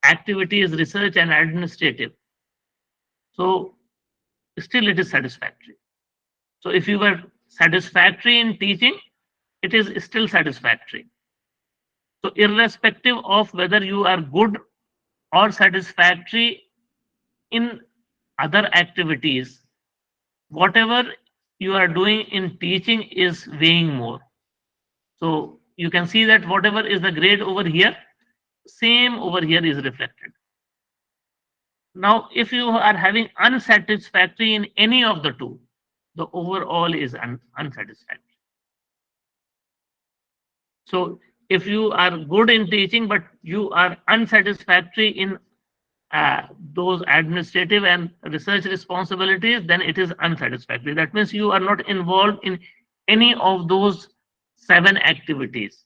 activities, research and administrative. So still it is satisfactory. So if you were satisfactory in teaching, it is still satisfactory. So irrespective of whether you are good or satisfactory in other activities, whatever you are doing in teaching is weighing more. So you can see that whatever is the grade over here, same over here is reflected. Now, if you are having unsatisfactory in any of the 2, the overall is unsatisfactory. So if you are good in teaching, but you are unsatisfactory in those administrative and research responsibilities, then it is unsatisfactory. That means you are not involved in any of those 7 activities.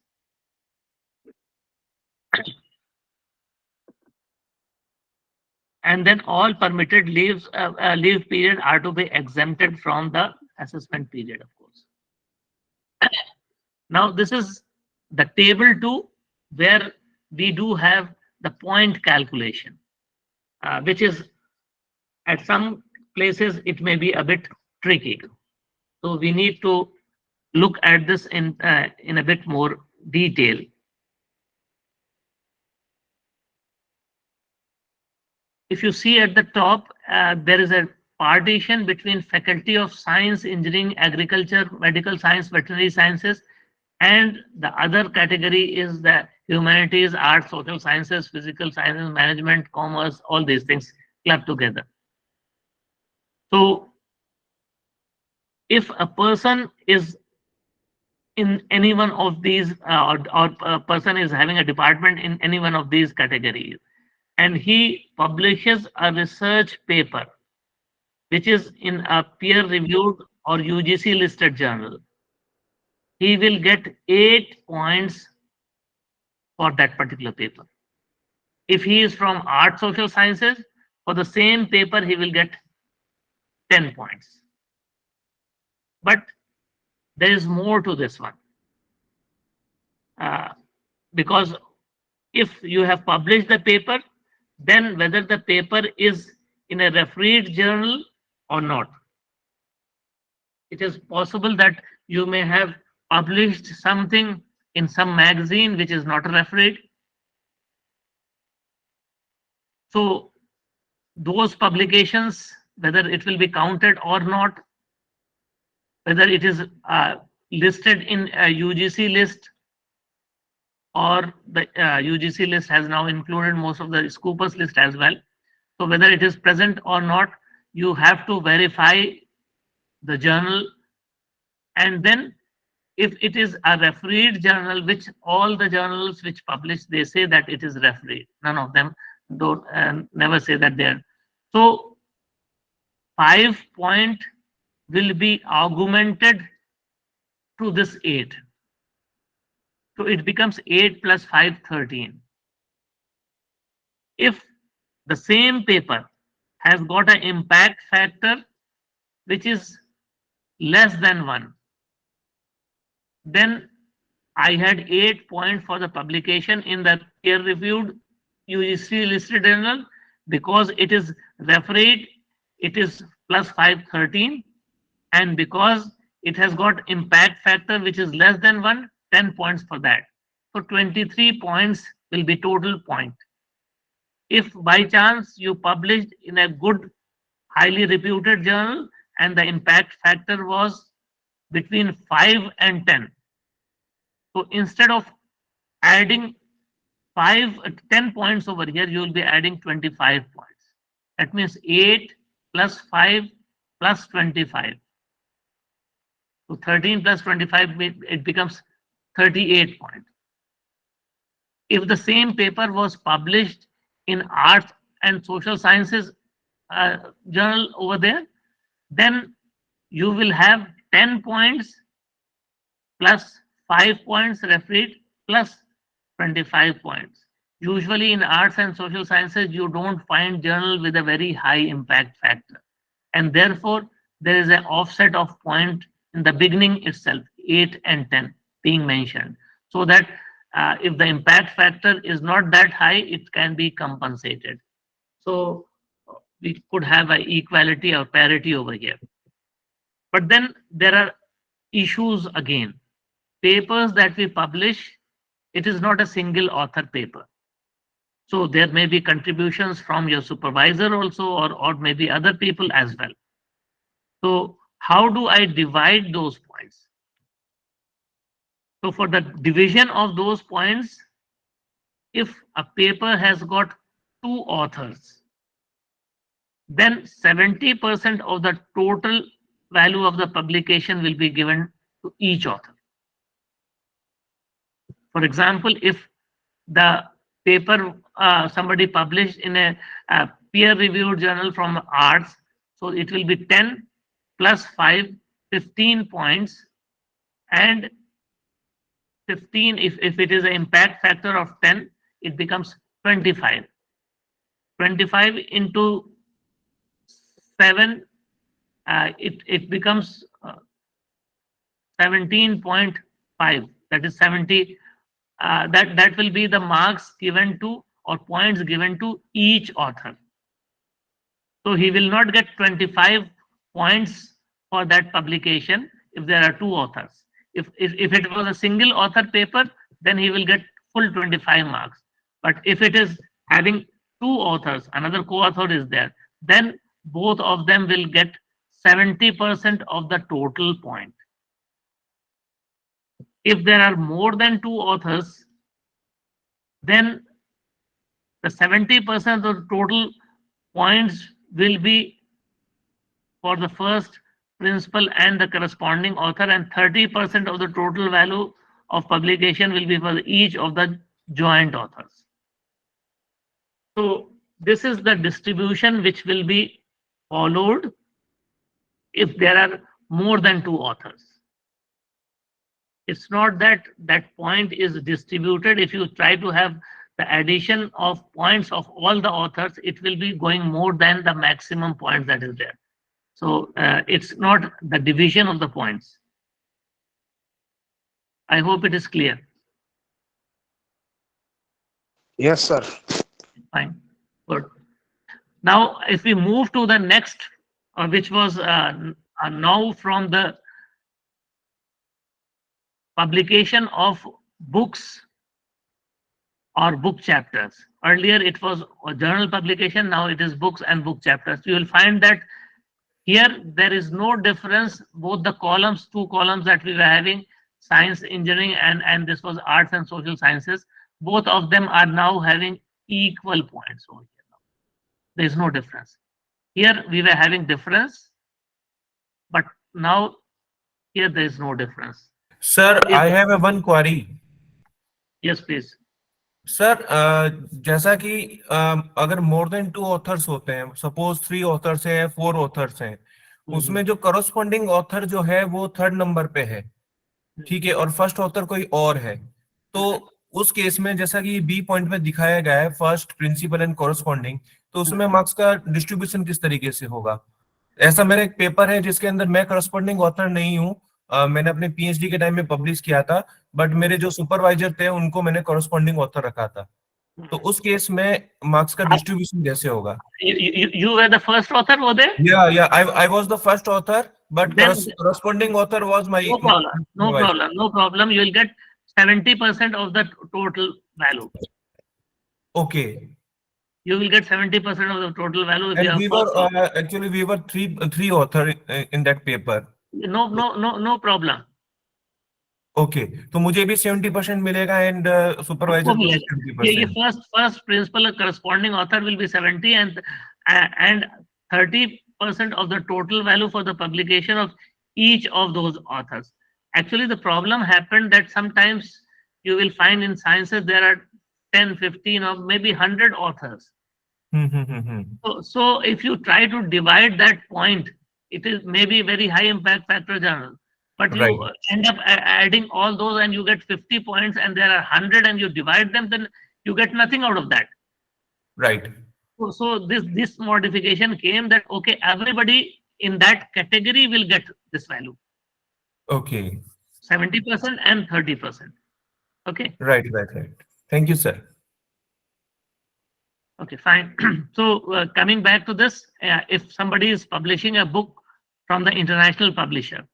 And then all permitted leave period are to be exempted from the assessment period, of course. Now this is the table 2, where we do have the point calculation, which is at some places it may be a bit tricky. So we need to look at this in a bit more detail. If you see at the top, there is a partition between Faculty of Science, Engineering, Agriculture, Medical Science, Veterinary Sciences, and the other category is the Humanities, Arts, Social Sciences, Physical Sciences, Management, Commerce, all these things clubbed together. So if a person is in any one of these, or a person is having a department in any one of these categories, and he publishes a research paper which is in a peer reviewed or UGC listed journal, he will get 8 points for that particular paper. If he is from art social sciences, for the same paper he will get 10 points. But there is more to this one, because if you have published the paper, then whether the paper is in a refereed journal or not. It is possible that you may have published something in some magazine which is not refereed. So those publications, whether it will be counted or not, whether it is listed in a UGC list, or the UGC list has now included most of the Scoopers list as well. So whether it is present or not, you have to verify the journal, and then if it is a refereed journal, which all the journals which publish, they say that it is refereed. None of them don't never say that they are. So 5 point will be augmented to this 8. So it becomes 8 plus 5, 13. If the same paper has got an impact factor which is less than 1, then I had 8 points for the publication in the peer-reviewed UGC listed journal. Because it is refereed, it is plus 5, 13, and because it has got impact factor which is less than 1, 10 points for that. So 23 points will be total point. If by chance you published in a good, highly reputed journal and the impact factor was between 5 and 10, so instead of adding 10 points over here, you will be adding 25 points. That means 8 plus 5 plus 25. So 13 plus 25, it becomes 38 points. If the same paper was published in arts and social sciences journal over there, then you will have 10 points plus 5 points refereed plus 25 points. Usually in arts and social sciences, you don't find journal with a very high impact factor. And therefore, there is an offset of point in the beginning itself, 8 and 10 being mentioned. So that if the impact factor is not that high, it can be compensated. So we could have an equality or parity over here. But then there are issues again. Papers that we publish, it is not a single author paper. So there may be contributions from your supervisor also, or maybe other people as well. So how do I divide those points? So for the division of those points, if a paper has got 2 authors, then 70% of the total value of the publication will be given to each author. For example, if the paper somebody published in a peer-reviewed journal from arts, so it will be 10 plus 5, 15 points, and 15. If it is an impact factor of 10, it becomes 25. 25 into 7, it becomes 17.5. That is 70. That will be the marks given to, or points given to, each author. So he will not get 25 points for that publication if there are two authors. If it was a single author paper, then he will get full 25 marks. But if it is having two authors, another co-author is there, then both of them will get 70% of the total point. If there are more than two authors, then the 70% of the total points will be for the first principal and the corresponding author, and 30% of the total value of publication will be for each of the joint authors. So this is the distribution which will be followed if there are more than two authors. It's not that that point is distributed. If you try to have the addition of points of all the authors, it will be going more than the maximum points that is there. So it's not the division of the points. I hope it is clear. Yes, sir. Fine. Good. Now, if we move to the next, which was now from the publication of books or book chapters. Earlier it was a journal publication, now it is books and book chapters. You will find that here there is no difference. Both the columns, two columns that we were having, science, engineering, and this was arts and social sciences, both of them are now having equal points over here. There is no difference. Here we were having difference, but now here there is no difference. Sir, I have a one query. Yes, please. Sir जैसा कि अगर more than to authors होते हैं, suppose 3 authors हैं, 4 authors हैं, उसमें जो corresponding author जो है वो 3rd नंबर पे है, ठीक है, और फर्स्ट ऑथर कोई और है, तो उस केस में जैसा कि बी पॉइंट में दिखाया गया है फर्स्ट, प्रिंसिपल एंड करस्पॉन्डिंग, तो उसमें मार्क्स का डिस्ट्रीब्यूशन किस तरीके से होगा? ऐसा मेरा एक पेपर है जिसके अंदर मैं करस्पॉन्डिंग ऑथर नहीं हूँ, मैंने अपने पीएचडी के टाइम में पब्लिश किया था, बट मेरे जो सुपरवाइजर थे उनको मैंने करस्पॉन्डिंग ऑथर रखा था, तो उस केस में मार्क्स का डिस्ट्रीब्यूशन कैसे होगा? You were the first author over there? Yeah, I was the first author, but corresponding author was my... No problem. You will get 70% of the total value. Okay. You will get 70% of the total value. And we were actually we were three author in that paper. No problem. Okay, तो मुझे भी 70% मिलेगा and supervisor को 70%. First principal corresponding author will be 70 and 30% of the total value for the publication of each of those authors. Actually, the problem happened that sometimes you will find in sciences there are 10, 15 or maybe 100 authors. So if you try to divide that point, it is maybe very high impact factor journal, but you end up adding all those and you get 50 points, and there are 100 and you divide them, then you get nothing out of that. Right. So this modification came that, okay, everybody in that category will get this value. Okay. 70% and 30%. Okay. Right. Thank you, sir. Okay, fine. So coming back to this, if somebody is publishing a book from the international publisher,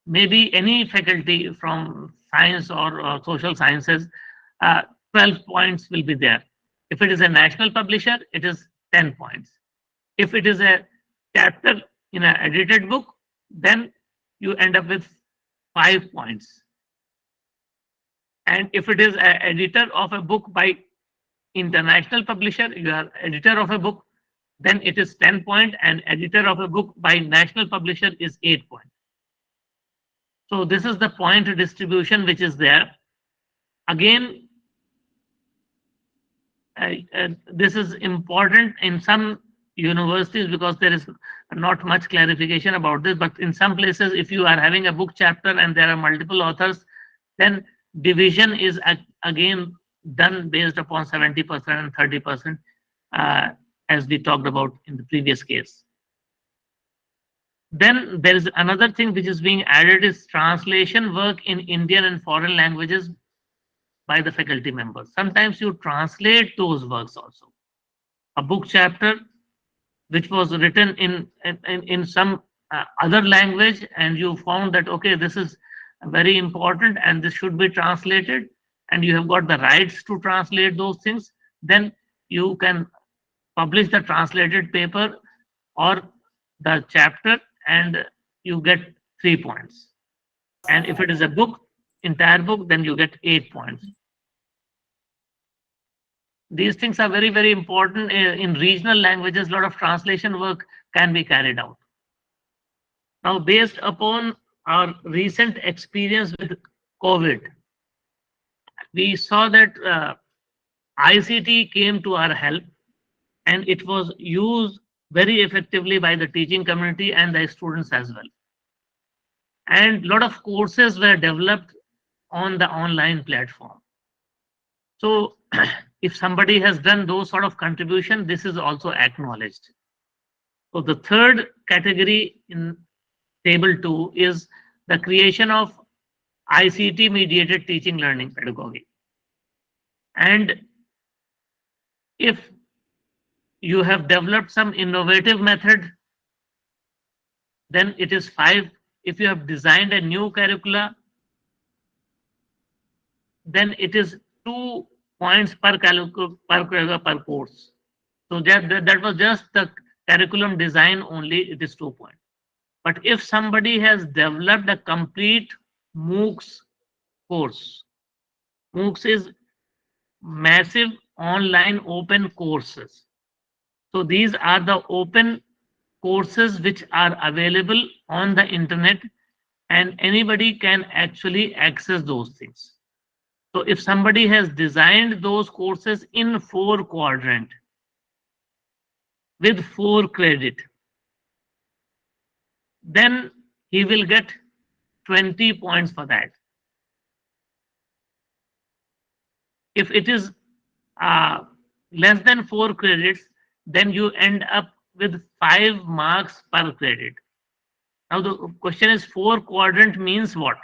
maybe any faculty from science or social sciences, 12 points will be there. If it is a national publisher, it is 10 points. If it is a chapter in an edited book, then you end up with 5 points. And if it is an editor of a book by international publisher, you are editor of a book, then it is 10 points, and editor of a book by national publisher is 8 points. So this is the point distribution which is there. Again, this is important in some universities because there is not much clarification about this, but in some places, if you are having a book chapter and there are multiple authors, then division is again done based upon 70% and 30%, as we talked about in the previous case. Then there is another thing which is being added is translation work in Indian and foreign languages by the faculty members. Sometimes you translate those works also. A book chapter which was written in some other language, and you found that okay, this is very important and this should be translated, and you have got the rights to translate those things, then you can publish the translated paper or the chapter and you get 3 points. And if it is a book, entire book, then you get 8 points. These things are very, very important. In regional languages, a lot of translation work can be carried out. Now, based upon our recent experience with COVID, we saw that ICT came to our help, and it was used very effectively by the teaching community and the students as well. And a lot of courses were developed on the online platform. So if somebody has done those sort of contribution, this is also acknowledged. So the third category in table 2 is the creation of ICT mediated teaching learning pedagogy. And if you have developed some innovative method, then it is 5. If you have designed a new curricula, then it is 2 points per course. So that was just the curriculum design only, it is 2 points. But if somebody has developed a complete MOOCs course, MOOCs is massive online open courses. So these are the open courses which are available on the internet, and anybody can actually access those things. So if somebody has designed those courses in 4 quadrant with 4 credit, then he will get 20 points for that. If it is less than 4 credits, then you end up with 5 marks per credit. Now the question is, 4 quadrant means what?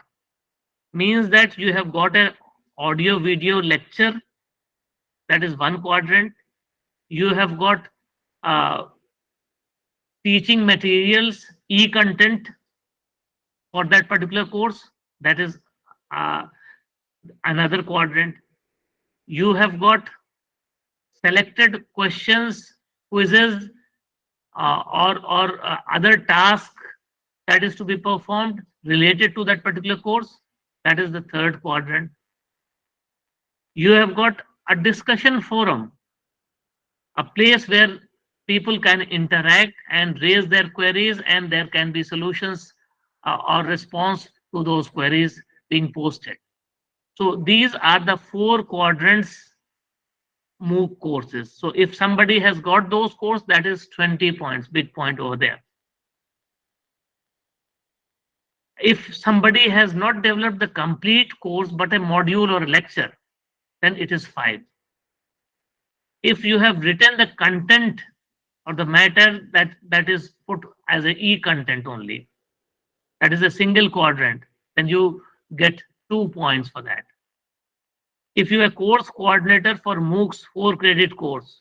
Means that you have got an audio video lecture, that is 1 quadrant. You have got teaching materials, e-content for that particular course, that is another quadrant. You have got selected questions, quizzes, or other tasks that is to be performed related to that particular course, that is the 3rd quadrant. You have got a discussion forum, a place where people can interact and raise their queries, and there can be solutions or response to those queries being posted. So these are the 4 quadrants MOOC courses. So if somebody has got those courses, that is 20 points, big point over there. If somebody has not developed the complete course but a module or a lecture, then it is 5. If you have written the content or the matter that is put as a e-content only, that is a single quadrant, then you get 2 points for that. If you are course coordinator for MOOCs 4 credit course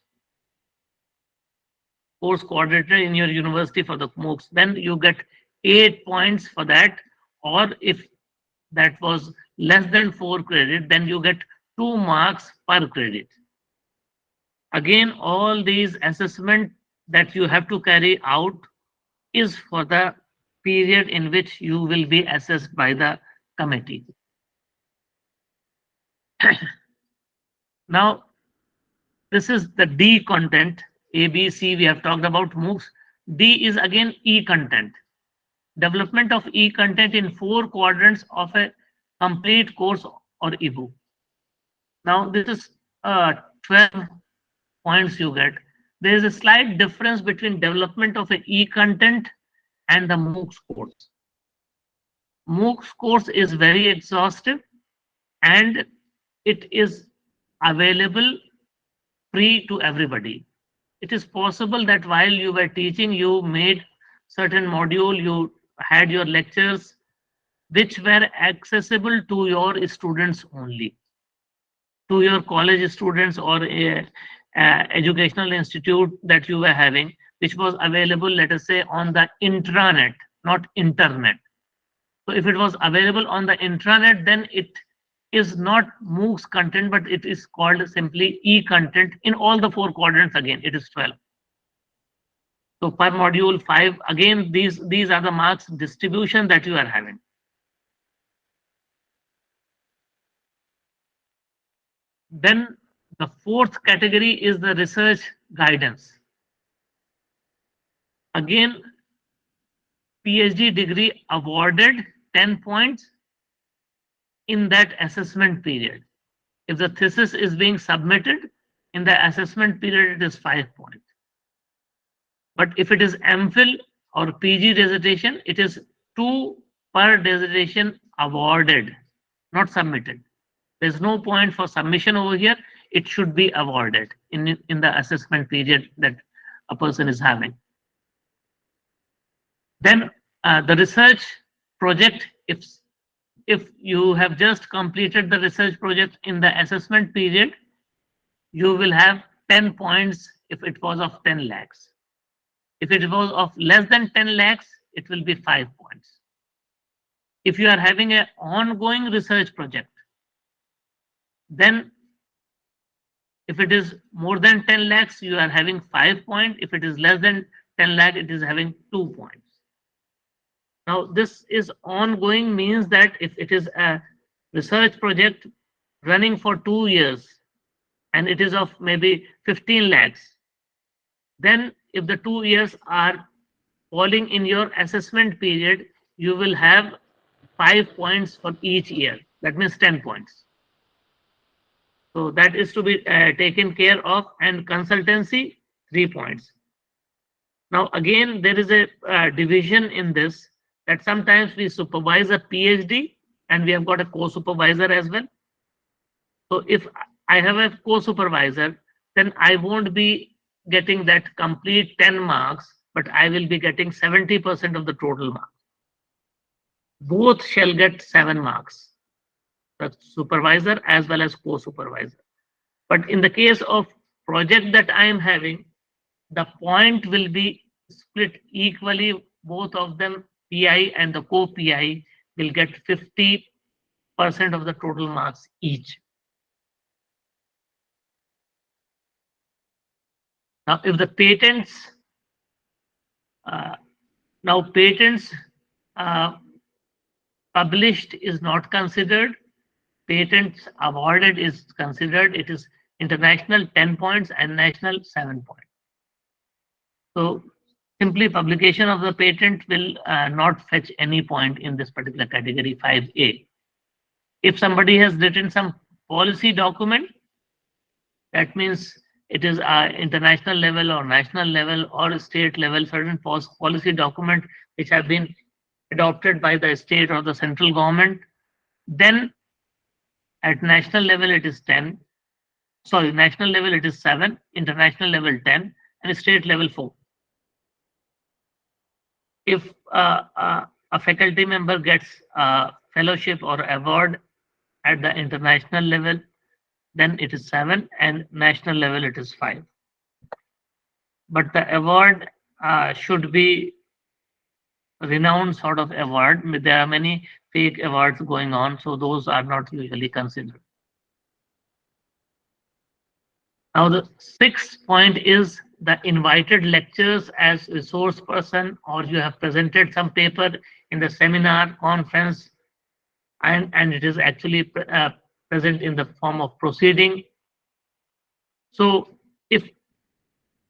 coordinator in your university for the MOOCs, then you get 8 points for that. Or if that was less than 4 credit, then you get 2 marks per credit. Again, all these assessment that you have to carry out is for the period in which you will be assessed by the committee. Now, this is the D content. A, B, C, we have talked about MOOCs. D is again E-content. Development of E-content in 4 quadrants of a complete course or ebook. Now, this is 12 points you get. There is a slight difference between development of a E-content and the MOOCs course. MOOCs course is very exhaustive, and it is available free to everybody. It is possible that while you were teaching, you made certain module, you had your lectures which were accessible to your students only, to your college students or educational institute that you were having, which was available, let us say, on the intranet, not internet. So if it was available on the intranet, then it is not MOOCs content, but it is called simply e-content in all the four quadrants. Again, it is 12. So per module 5, again, these are the marks distribution that you are having. Then the fourth category is the research guidance. Again, PhD degree awarded 10 points in that assessment period. If the thesis is being submitted in the assessment period, it is 5 points. But if it is MPhil or PG dissertation, it is 2 per dissertation awarded, not submitted. There's no point for submission over here. It should be awarded in the assessment period that a person is having. Then the research project, if you have just completed the research project in the assessment period, you will have 10 points if it was of 10 lakhs. If it was of less than 10 lakhs, it will be 5 points. If you are having an ongoing research project, then if it is more than 10 lakhs, you are having 5 points. If it is less than 10 lakh, it is having 2 points. Now, this is ongoing means that if it is a research project running for 2 years and it is of maybe 15 lakhs, then if the 2 years are falling in your assessment period, you will have 5 points for each year. That means 10 points. So that is to be taken care of, and consultancy 3 points. Now again, there is a division in this, that sometimes we supervise a PhD and we have got a co-supervisor as well. So if I have a co-supervisor, then I won't be getting that complete 10 marks, but I will be getting 70% of the total marks. Both shall get 7 marks, the supervisor as well as co-supervisor. But in the case of project that I am having, the point will be split equally. Both of them, PI and the co-PI, will get 50% of the total marks each. Now, if the patents, published is not considered, patents awarded is considered. It is international 10 points and national 7 points. So simply publication of the patent will not fetch any point in this particular category 5A. If somebody has written some policy document, that means it is international level or national level or state level, certain policy document which have been adopted by the state or the central government, then at national level it is 10. Sorry, national level it is 7, international level 10, and state level 4. If a faculty member gets a fellowship or award at the international level, then it is 7, and national level it is 5. But the award should be renowned sort of award. There are many fake awards going on, so those are not usually considered. Now the 6th point is the invited lectures as resource person, or you have presented some paper in the seminar, conference, and it is actually present in the form of proceeding. So if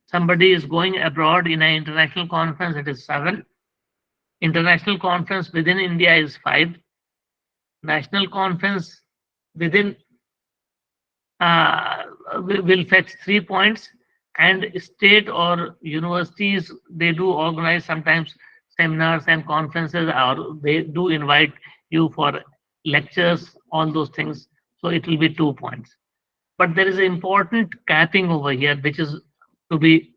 somebody is going abroad in an international conference, it is 7. International conference within India is 5. National conference within will fetch 3 points, and state or universities, they do organize sometimes seminars and conferences, or they do invite you for lectures, all those things. So it will be 2 points. But there is an important capping over here, which is to be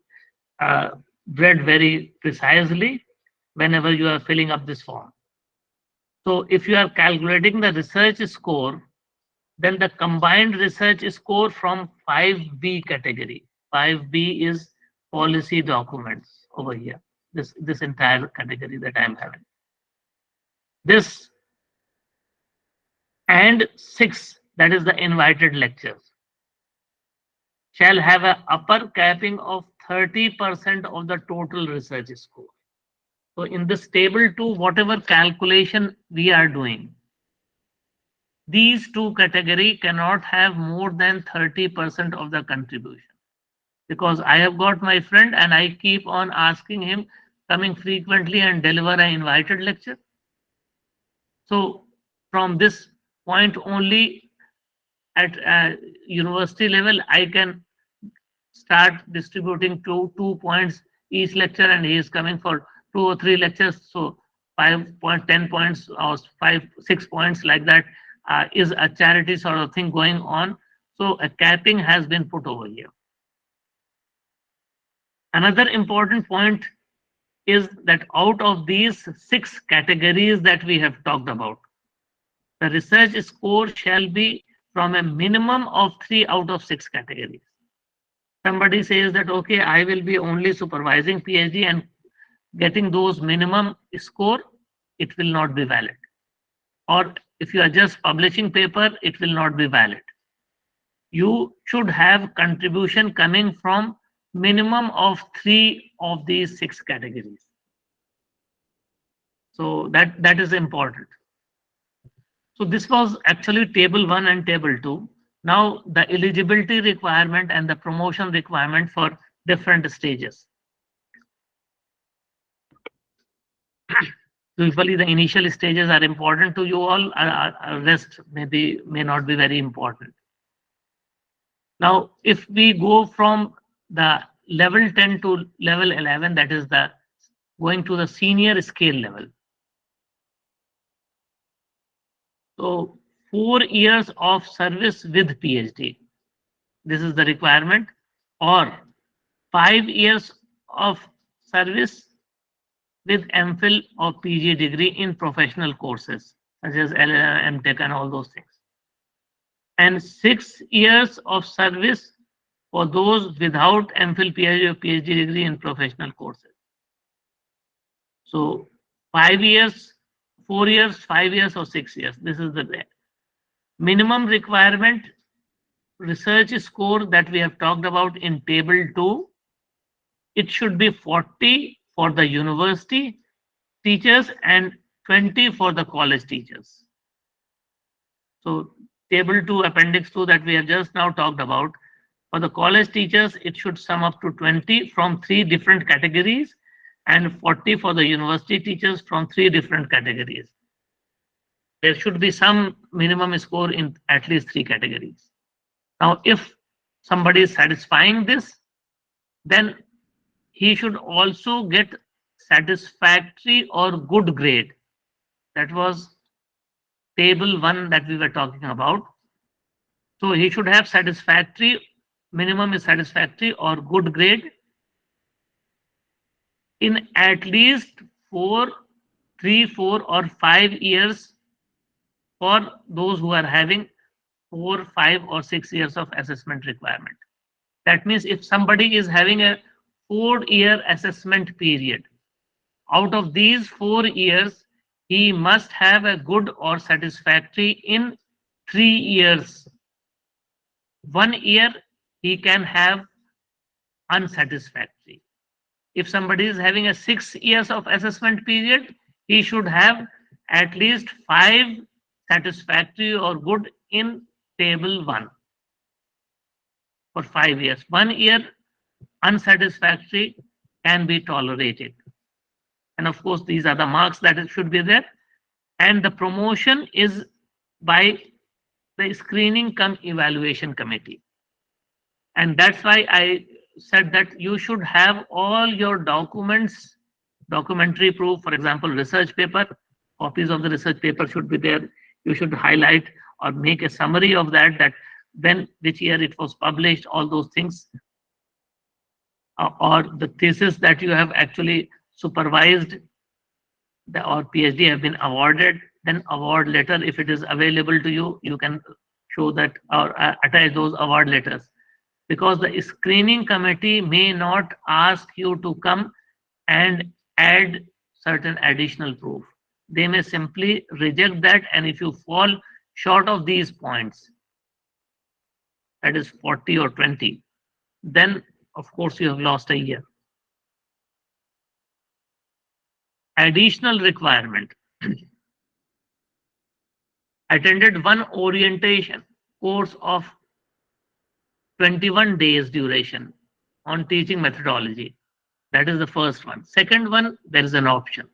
read very precisely whenever you are filling up this form. So if you are calculating the research score, then the combined research score from 5B category. 5B is policy documents over here. This entire category that I am having. This and 6, that is the invited lectures, shall have an upper capping of 30% of the total research score. So in this table 2, whatever calculation we are doing, these two category cannot have more than 30% of the contribution. Because I have got my friend and I keep on asking him coming frequently and deliver an invited lecture. So from this point only at university level, I can start distributing 2 points each lecture, and he is coming for 2 or 3 lectures. So 10 points or 6 points like that is a charity sort of thing going on. So a capping has been put over here. Another important point is that out of these 6 categories that we have talked about, the research score shall be from a minimum of 3 out of 6 categories. Somebody says that, okay, I will be only supervising PhD and getting those minimum score, it will not be valid. Or if you are just publishing paper, it will not be valid. You should have contribution coming from minimum of 3 of these 6 categories. So that is important. So this was actually table 1 and table 2. Now the eligibility requirement and the promotion requirement for different stages. Usually the initial stages are important to you all, rest may not be very important. Now if we go from the level 10 to level 11, that is the going to the senior scale level. So 4 years of service with PhD, this is the requirement, or 5 years of service with MPhil or PG degree in professional courses such as LLM, MTech and all those things. And 6 years of service for those without MPhil, PhD or PhD degree in professional courses. So 5 years, 4 years, 5 years or 6 years. This is the minimum requirement research score that we have talked about in table 2. It should be 40 for the university teachers and 20 for the college teachers. So table 2, appendix 2 that we have just now talked about, for the college teachers, it should sum up to 20 from 3 different categories and 40 for the university teachers from 3 different categories. There should be some minimum score in at least 3 categories. Now, if somebody is satisfying this, then he should also get satisfactory or good grade. That was table 1 that we were talking about. So he should have satisfactory, minimum is satisfactory or good grade in at least 3, 4 or 5 years for those who are having 4, 5 or 6 years of assessment requirement. That means if somebody is having a 4-year assessment period, out of these 4 years, he must have a good or satisfactory in 3 years. 1 year, he can have unsatisfactory. If somebody is having a 6 years of assessment period, he should have at least 5 satisfactory or good in table 1 for 5 years. 1 year unsatisfactory can be tolerated. And of course, these are the marks that it should be there. And the promotion is by the screening cum evaluation committee. And that's why I said that you should have all your documents, documentary proof, for example, research paper, copies of the research paper should be there. You should highlight or make a summary of that, that when, which year it was published, all those things, or the thesis that you have actually supervised, or PhD have been awarded, then award letter, if it is available to you, you can show that or attach those award letters. Because the screening committee may not ask you to come and add certain additional proof. They may simply reject that, and if you fall short of these points, that is 40 or 20, then of course you have lost a year. Additional requirement. Attended one orientation course of 21 days duration on teaching methodology. That is the first one. Second one, there is an option.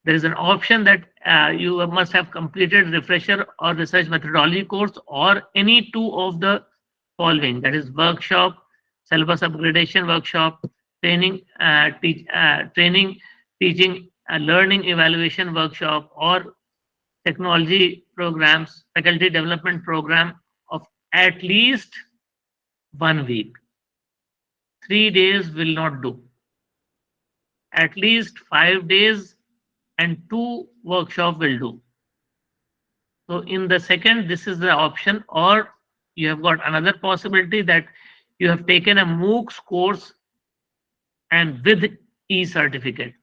There is an option that you must have completed refresher or research methodology course or any two of the following. That is workshop, syllabus upgradation workshop, training, teaching, learning evaluation workshop, or technology programs, faculty development program of at least 1 week. 3 days will not do. At least 5 days and 2 workshop will do. So in the second, this is the option, or you have got another possibility that you have taken a MOOCs course and with e-certificate.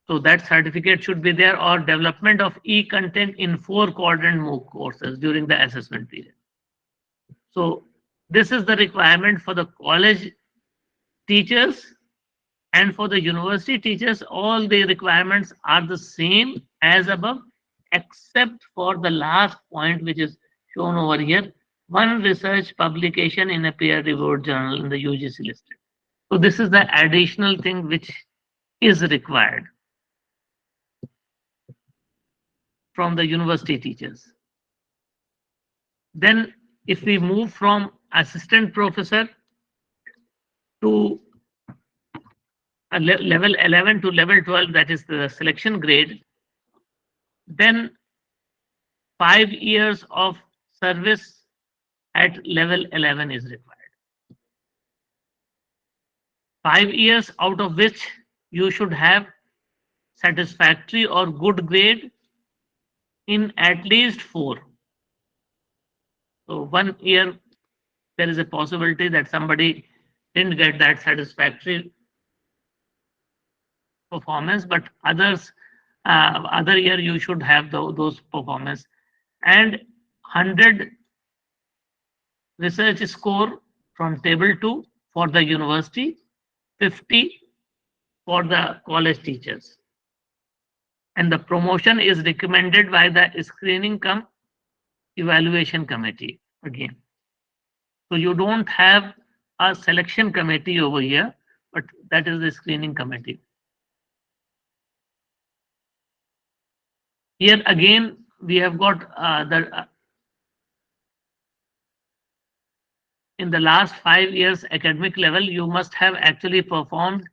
So that certificate should be there, or development of e-content in 4 quadrant MOOC courses during the assessment period. So this is the requirement for the college teachers, and for the university teachers, all the requirements are the same as above, except for the last point, which is shown over here, one research publication in a peer-reviewed journal in the UGC listed. So this is the additional thing which is required from the university teachers. Then if we move from assistant professor to level 11 to level 12, that is the selection grade, then 5 years of service at level 11 is required. 5 years, out of which you should have satisfactory or good grade in at least 4. So 1 year, there is a possibility that somebody didn't get that satisfactory performance, but others, other year you should have those performance, and 100 research score from table 2 for the university, 50 for the college teachers, and the promotion is recommended by the screening cum evaluation committee again. So you don't have a selection committee over here, but that is the screening committee. Here again, we have got in the last 5 years academic level, you must have actually performed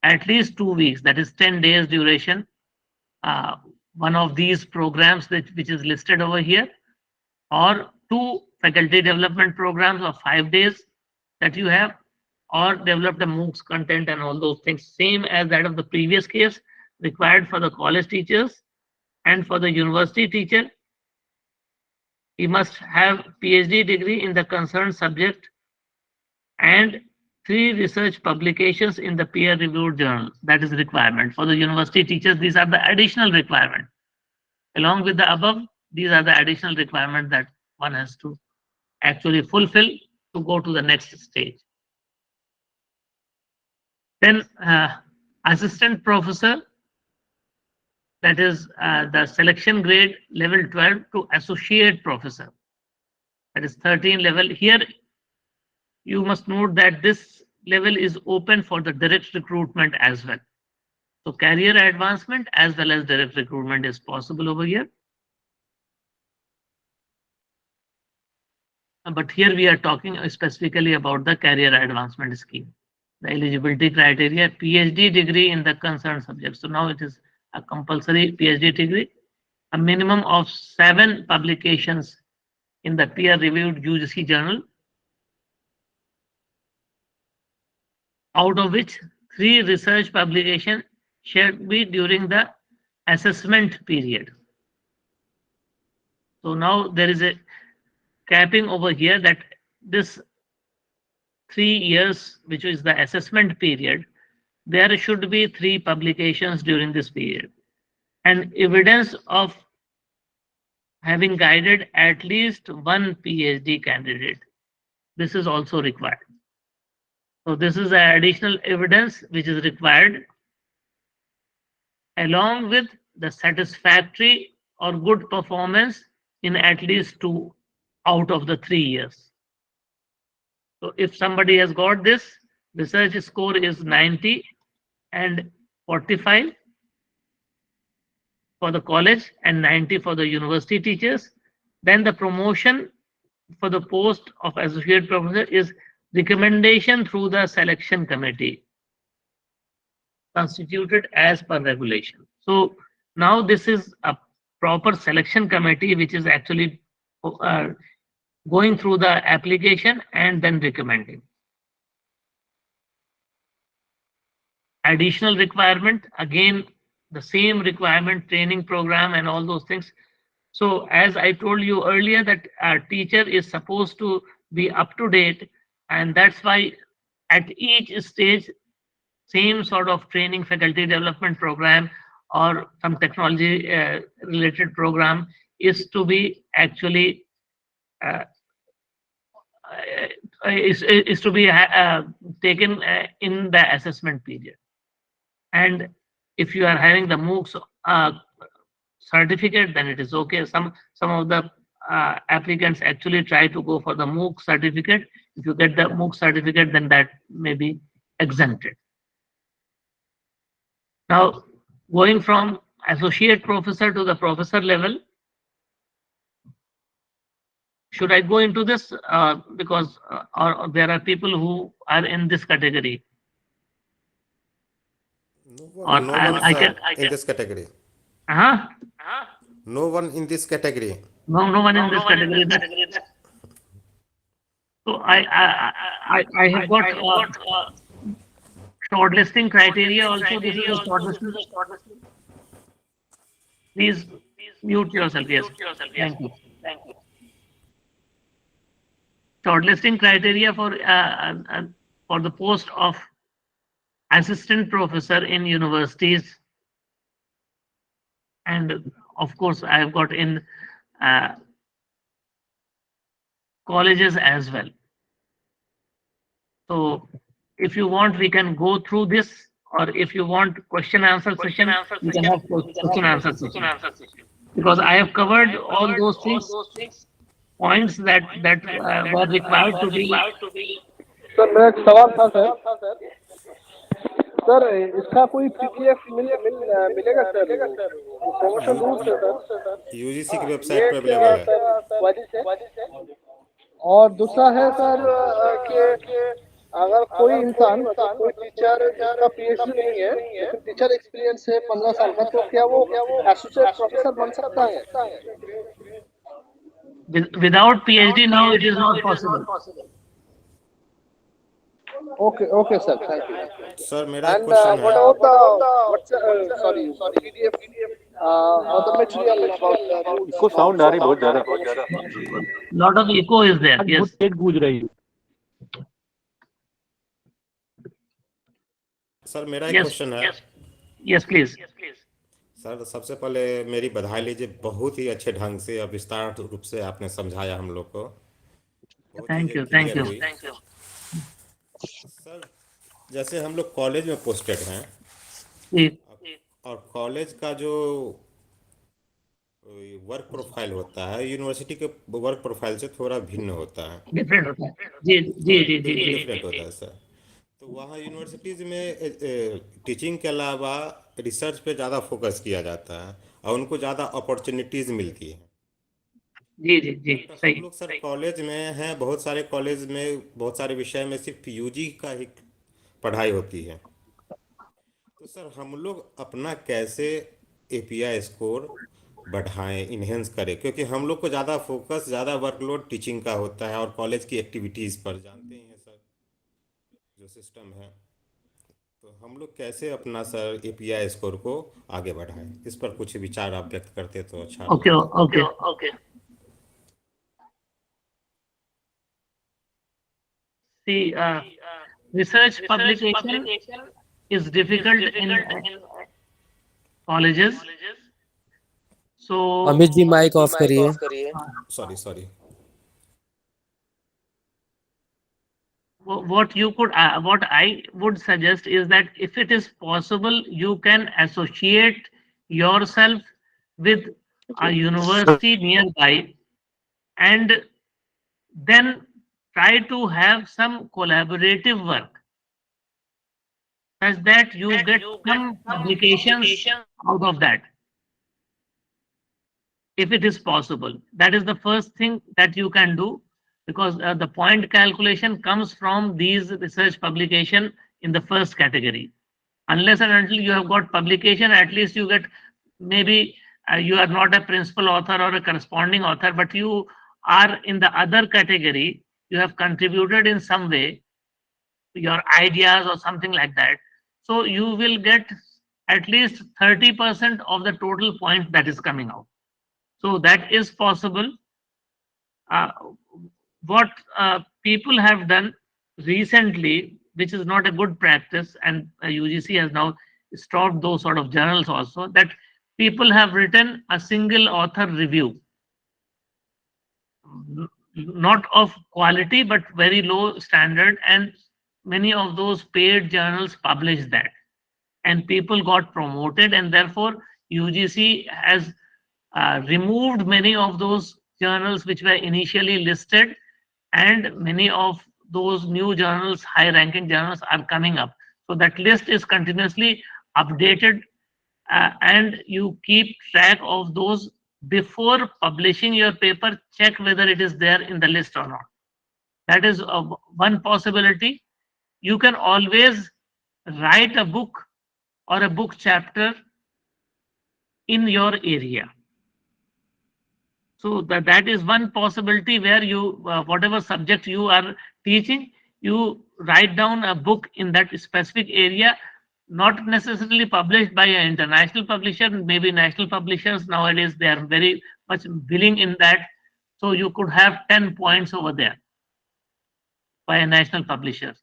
at least 2 weeks, that is 10 days duration, one of these programs which is listed over here, or 2 faculty development programs of 5 days that you have, or developed the MOOCs content and all those things, same as that of the previous case, required for the college teachers. And for the university teacher, he must have PhD degree in the concerned subject and 3 research publications in the peer-reviewed journal. That is the requirement. For the university teachers, these are the additional requirements. Along with the above, these are the additional requirements that one has to actually fulfill to go to the next stage. Then assistant professor, that is the selection grade level 12 to associate professor, that is 13 level. Here you must note that this level is open for the direct recruitment as well. So career advancement as well as direct recruitment is possible over here. But here we are talking specifically about the career advancement scheme. The eligibility criteria, PhD degree in the concerned subject. So now it is a compulsory PhD degree a minimum of 7 publications in the peer-reviewed UGC journal, out of which 3 research publications should be during the assessment period. So now there is a capping over here that this 3 years, which is the assessment period, there should be 3 publications during this period, and evidence of having guided at least one PhD candidate. This is also required. So this is the additional evidence which is required, along with the satisfactory or good performance in at least 2 out of the 3 years. So if somebody has got this, research score is 90 and 45 for the college and 90 for the university teachers, then the promotion for the post of associate professor is recommendation through the selection committee constituted as per regulation. So now this is a proper selection committee which is actually going through the application and then recommending. Additional requirement, again the same requirement, training program and all those things. So as I told you earlier, that a teacher is supposed to be up to date, and that's why at each stage same sort of training, faculty development program or some technology related program is to be actually is to be taken in the assessment period. And if you are having the MOOCs certificate, then it is okay. Some of the applicants actually try to go for the MOOC certificate. If you get the MOOC certificate, then that may be exempted. Now, going from associate professor to the professor level, should I go into this because or there are people who are in this category? No one, no one, sir, in this category. Uh-huh. No one in this category. No one in this category. So I have got shortlisting criteria also. This is a shortlisting. Please mute yourself. Yes. Thank you. Shortlisting criteria for the post of assistant professor in universities, and of course I have got in colleges as well. So if you want, we can go through this, or if you want question answer session, we can have question answer session, because I have covered all those things, points that were required to be. Sir मेरा एक सवाल था sir इसका कोई PDF मिलेगा sir promotion rules है sir UGC की website पर अवेलेबल है। और दूसरा है सर कि अगर कोई इंसान कोई टीचर जिसका पीएचडी नहीं है लेकिन टीचर एक्सपीरियंस है 15 साल का, तो क्या वो एसोसिएट प्रोफेसर बन सकता है? Without PhD now it is not possible. Okay sir, thank you. Sir मेरा एक क्वेश्चन है। What about the sorry PDF or the material about इसको साउंड आ रही बहुत ज्यादा। Lot of echo is there. Yes. बहुत गूंज रही है। सर मेरा एक क्वेश्चन है। Yes, please. सर सबसे पहले मेरी बधाई लीजिए, बहुत ही अच्छे ढंग से और विस्तार रूप से आपने समझाया हम लोग को। Thank you. सर जैसे हम लोग कॉलेज में पोस्टेड हैं और कॉलेज का जो वर्क प्रोफाइल होता है यूनिवर्सिटी के वर्क प्रोफाइल से थोड़ा भिन्न होता है, डिफरेंट होता है। जी डिफरेंट होता है सर। तो वहाँ यूनिवर्सिटीज में टीचिंग के अलावा रिसर्च पे ज़्यादा फोकस किया जाता है और उनको ज़्यादा अपॉर्चुनिटीज मिलती है। जी सही। हम लोग सर कॉलेज में हैं, बहुत सारे कॉलेज में बहुत सारे विषय में सिर्फ यूजी का ही पढ़ाई होती है। तो सर हम लोग अपना कैसे एपीआई स्कोर बढ़ाएं, इन्हेंस करें, क्योंकि हम लोग को ज़्यादा फोकस, ज़्यादा वर्कलोड टीचिंग का होता है और कॉलेज की एक्टिविटीज़ पर, जानते ही हैं सर जो सिस्टम है। तो हम लोग कैसे अपना सर एपीआई स्कोर को आगे बढ़ाएं, इस पर कुछ विचार आप व्यक्त करते तो अच्छा Okay, लगता। okay. Okay. See, research publication is difficult in colleges. So, Amit ji mike off करिए। Sorry sorry. what you could, what I would suggest is that if it is possible, you can associate yourself with a university nearby, and then try to have some collaborative work such that you get some publications out of that, if it is possible. That is the first thing that you can do, because the point calculation comes from these research publication in the first category. Unless and until you have got publication, at least you get, maybe you are not a principal author or a corresponding author, but you are in the other category. You have contributed in some way, your ideas or something like that. So you will get at least 30% of the total point that is coming out. So that is possible. What people have done recently, which is not a good practice, and UGC has now stopped those sort of journals also, that people have written a single author review, not of quality but very low standard, and many of those paid journals published that, and people got promoted, and therefore UGC has removed many of those journals which were initially listed, and many of those new journals, high ranking journals, are coming up. So that list is continuously updated, and you keep track of those. Before publishing your paper, check whether it is there in the list or not. That is one possibility. You can always write a book or a book chapter in your area. So that is one possibility, where you, whatever subject you are teaching, you write down a book in that specific area, not necessarily published by an international publisher, maybe national publishers nowadays, they are very much willing in that. So you could have 10 points over there by a national publisher.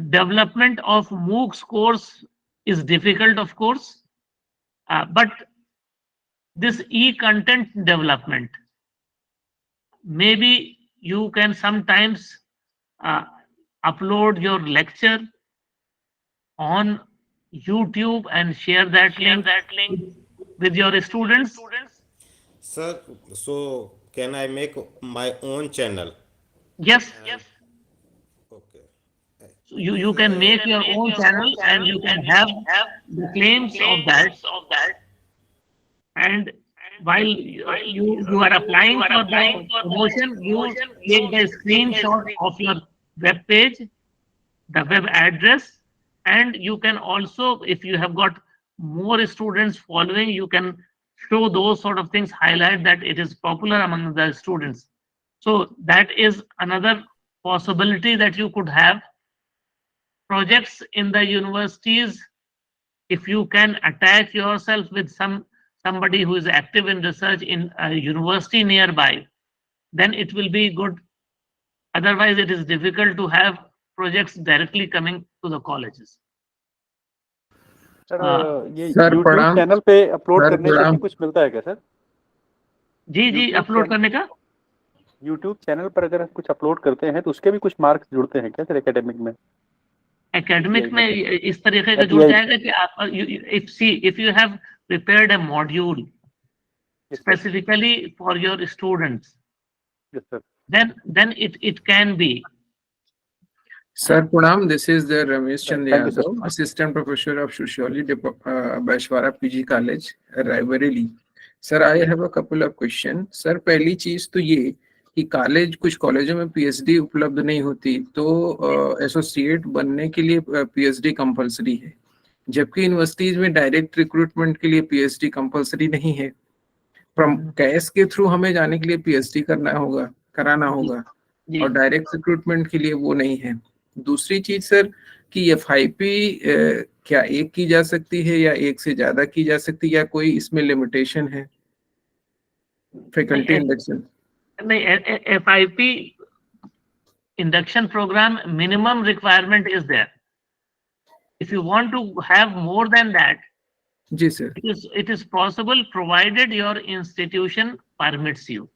Development of MOOCs course is difficult, of course, but this e-content development, maybe you can sometimes upload your lecture on YouTube and share that link with your students. Sir, so can I make my own channel? Yes. Okay. So you can make your own channel, and you can have the claims of that. And while you are applying for the promotion, you take the screenshot of your web page, the web address, and you can also, if you have got more students following, you can show those sort of things, highlight that it is popular among the students. So that is another possibility that you could have. Projects in the universities, if you can attach yourself with somebody who is active in research in a university nearby, then it will be good. Otherwise, it is difficult to have projects directly coming to the colleges. ये YouTube channel पे upload करने से भी कुछ मिलता है क्या sir? जी, upload करने का YouTube चैनल पर अगर कुछ अपलोड करते हैं तो उसके भी कुछ मार्क्स जुड़ते हैं क्या सर एकेडमिक में? एकेडमिक में इस तरीके का जुड़ जाएगा कि आप, if you have prepared a module specifically for your students, yes, sir. then it can be. Sir, Pranam, this is the Ramesh Chandra Yadav, Assistant Professor of Sociology, Baishwara PG College, Raebareli. Sir, I have a couple of questions. Sir, पहली चीज तो ये कि कुछ कॉलेजों में PhD उपलब्ध नहीं होती, तो एसोसिएट बनने के लिए पीएचडी कंपलसरी है, जबकि यूनिवर्सिटीज में डायरेक्ट रिक्रूटमेंट के लिए पीएचडी कंपलसरी नहीं है। फ्रॉम कैश के थ्रू हमें जाने के लिए पीएचडी कराना होगा और डायरेक्ट रिक्रूटमेंट के लिए वो नहीं है। दूसरी चीज सर कि एफआईपी क्या एक की जा सकती है या एक से ज्यादा की जा सकती है या कोई इसमें लिमिटेशन है? फैकल्टी इंडक्शन नहीं, FIP induction program minimum requirement is there. If you want to have more than that, जी sir, it is possible provided your institution permits you,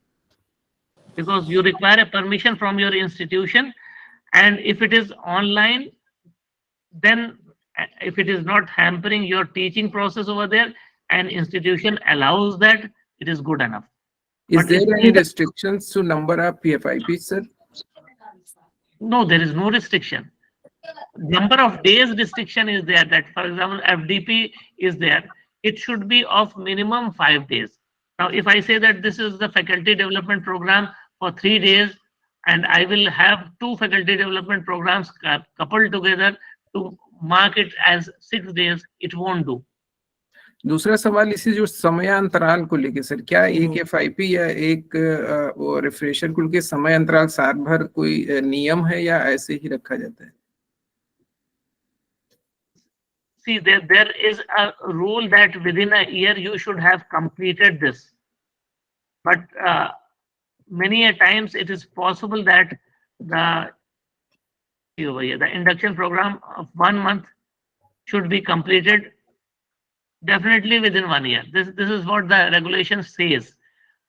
because you require a permission from your institution, and if it is online, then if it is not hampering your teaching process over there, an institution allows that, it is good enough. Is there any restrictions to number of PFIPs, sir? No, there is no restriction. Number of days restriction is there, that for example FDP is there, it should be of minimum 5 days. Now if I say that this is the faculty development program for 3 days and I will have 2 faculty development programs coupled together to mark it as 6 days, it won't do. दूसरा सवाल इसी जो समयांतराल को लेके sir, क्या एक FIP या एक वो रिफ्रेशर कुल के समय अंतराल साल भर कोई नियम है या ऐसे ही रखा जाता है? See, there is a rule that within a year you should have completed this, but many a times it is possible that the induction program of 1 month should be completed definitely within 1 year. This is what the regulation says,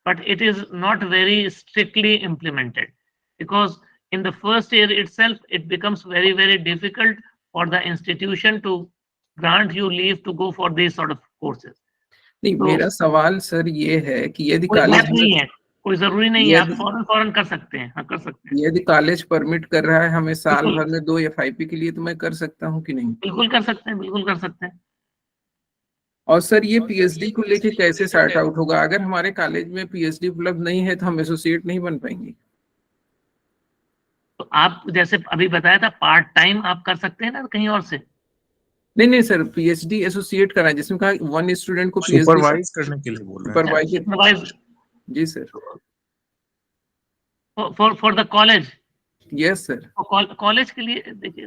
but it is not very strictly implemented, because in the first year itself it becomes very, very difficult for the institution to grant you leave to go for these sort of courses. नहीं, मेरा सवाल sir ये है कि यदि कोई college नहीं है, कोई जरूरी नहीं है, आप फौरन कर सकते हैं, हाँ कर सकते हैं। यदि कॉलेज परमिट कर रहा है हमें साल भर में 2 एफआईपी के लिए, तो मैं कर सकता हूँ कि नहीं? बिल्कुल कर सकते हैं, बिल्कुल कर सकते हैं। और सर ये पीएचडी को लेके कैसे सॉर्ट आउट होगा? अगर हमारे कॉलेज में पीएचडी उपलब्ध नहीं है तो हम एसोसिएट नहीं बन पाएंगे। तो आप जैसे अभी बताया था पार्ट टाइम आप कर सकते हैं ना कहीं और से। नहीं सर, पीएचडी एसोसिएट करना है जिसमें कहा 1 स्टूडेंट को पीएचडी सुपरवाइज करने के लिए बोल रहे हैं। सुपरवाइज जी sir. For the college? Yes sir. College के लिए देखिए,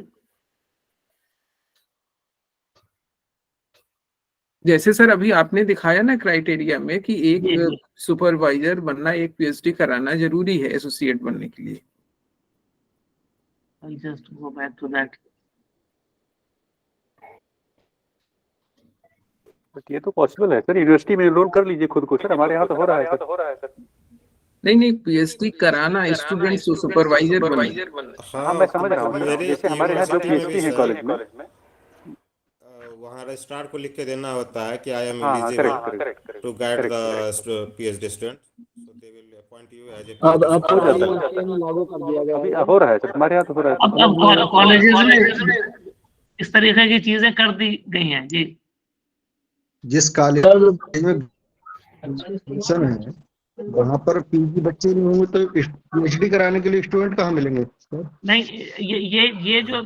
जैसे सर अभी आपने दिखाया ना क्राइटेरिया में कि एक सुपरवाइजर बनना, एक पीएचडी कराना जरूरी है एसोसिएट बनने के लिए। I'll just go back to that. But ये तो पॉसिबल है सर, यूनिवर्सिटी में एनरोल कर लीजिए खुद को सर, हमारे यहाँ तो हो रहा है सर। नहीं पीएचडी कराना स्टूडेंट्स को सुपरवाइजर बनना। हाँ मैं समझ रहा हूँ, जैसे हमारे यहाँ जो पीएचडी है कॉलेज में, वहाँ रजिस्ट्रार को लिख के देना होता है कि I am eligible to guide the PhD student, so they will appoint you as a. अब हो जाता है, लागू कर दिया गया, अभी हो रहा है सर, हमारे यहाँ तो हो रहा है। अब कॉलेजेस में इस तरीके की चीजें कर दी गई हैं जी। जिस कॉलेज में है वहाँ पर पीजी बच्चे नहीं होंगे तो पीएचडी कराने के लिए स्टूडेंट कहाँ मिलेंगे? नहीं, ये जो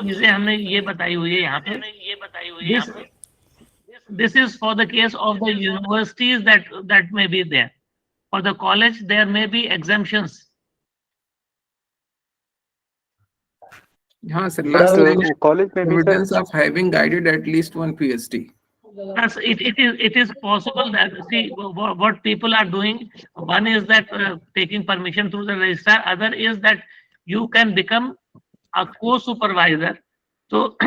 चीजें हमने ये बताई हुई है यहाँ पे, this is for the case of the universities that may be there. For the college there may be exemptions. हाँ सर, लास्ट कॉलेज में evidence of having guided at least 1 PhD. Yes, it is possible that, see, what people are doing, one is that taking permission through the registrar, other is that you can become a co-supervisor. So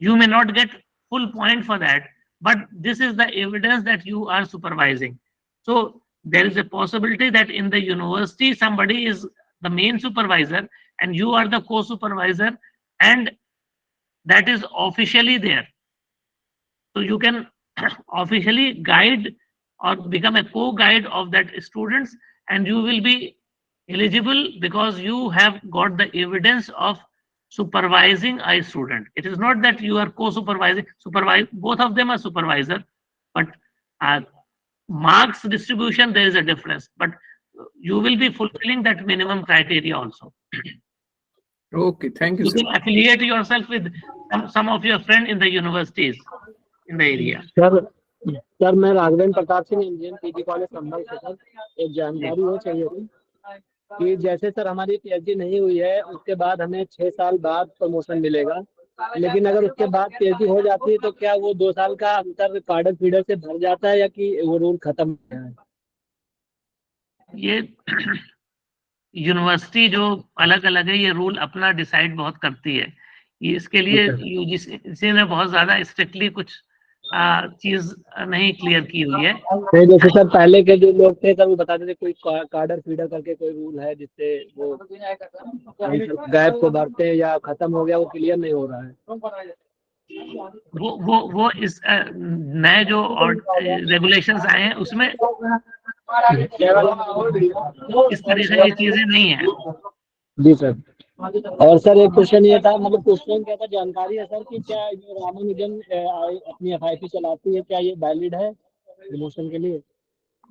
you may not get full point for that, but this is the evidence that you are supervising. So there is a possibility that in the university somebody is the main supervisor and you are the co-supervisor, and that is officially there. So you can officially guide or become a co-guide of that students, and you will be eligible because you have got the evidence of supervising a student. It is not that you are co-supervising, both of them are supervisor, but marks distribution there is a difference, but you will be fulfilling that minimum criteria also. Okay, thank you. You can affiliate yourself with some of your friend in the universities in the area. Sir मैं Raghavendra Pratap Singh Indian PG college Sambhal से sir एक जानकारी हो चाहिए थी कि जैसे sir हमारी पीएचडी नहीं हुई है उसके बाद हमें 6 साल बाद प्रमोशन मिलेगा, लेकिन अगर उसके बाद पीएचडी हो जाती है तो क्या वो 2 साल का अंतर कार्डर फीडर से भर जाता है या कि वो रूल खत्म है? ये यूनिवर्सिटी जो अलग अलग है, ये रूल अपना डिसाइड बहुत करती है। ये इसके लिए यूजीसी ने बहुत ज्यादा स्ट्रिक्टली कुछ चीज नहीं क्लियर की हुई है। तो जैसे सर पहले के जो लोग थे सर वो बताते थे कोई कार्डर फीडर करके कोई रूल है जिससे वो गैप को भरते हैं या खत्म हो गया वो क्लियर नहीं हो रहा है। वो इस नए जो रेगुलेशंस आए हैं उसमें इस तरह से ये चीजें नहीं है। जी सर। और सर एक क्वेश्चन ये था, मतलब क्वेश्चन क्या था, जानकारी है सर कि क्या जो रामानुजन अपनी एफआईपी चलाती है क्या ये वैलिड है प्रमोशन के लिए?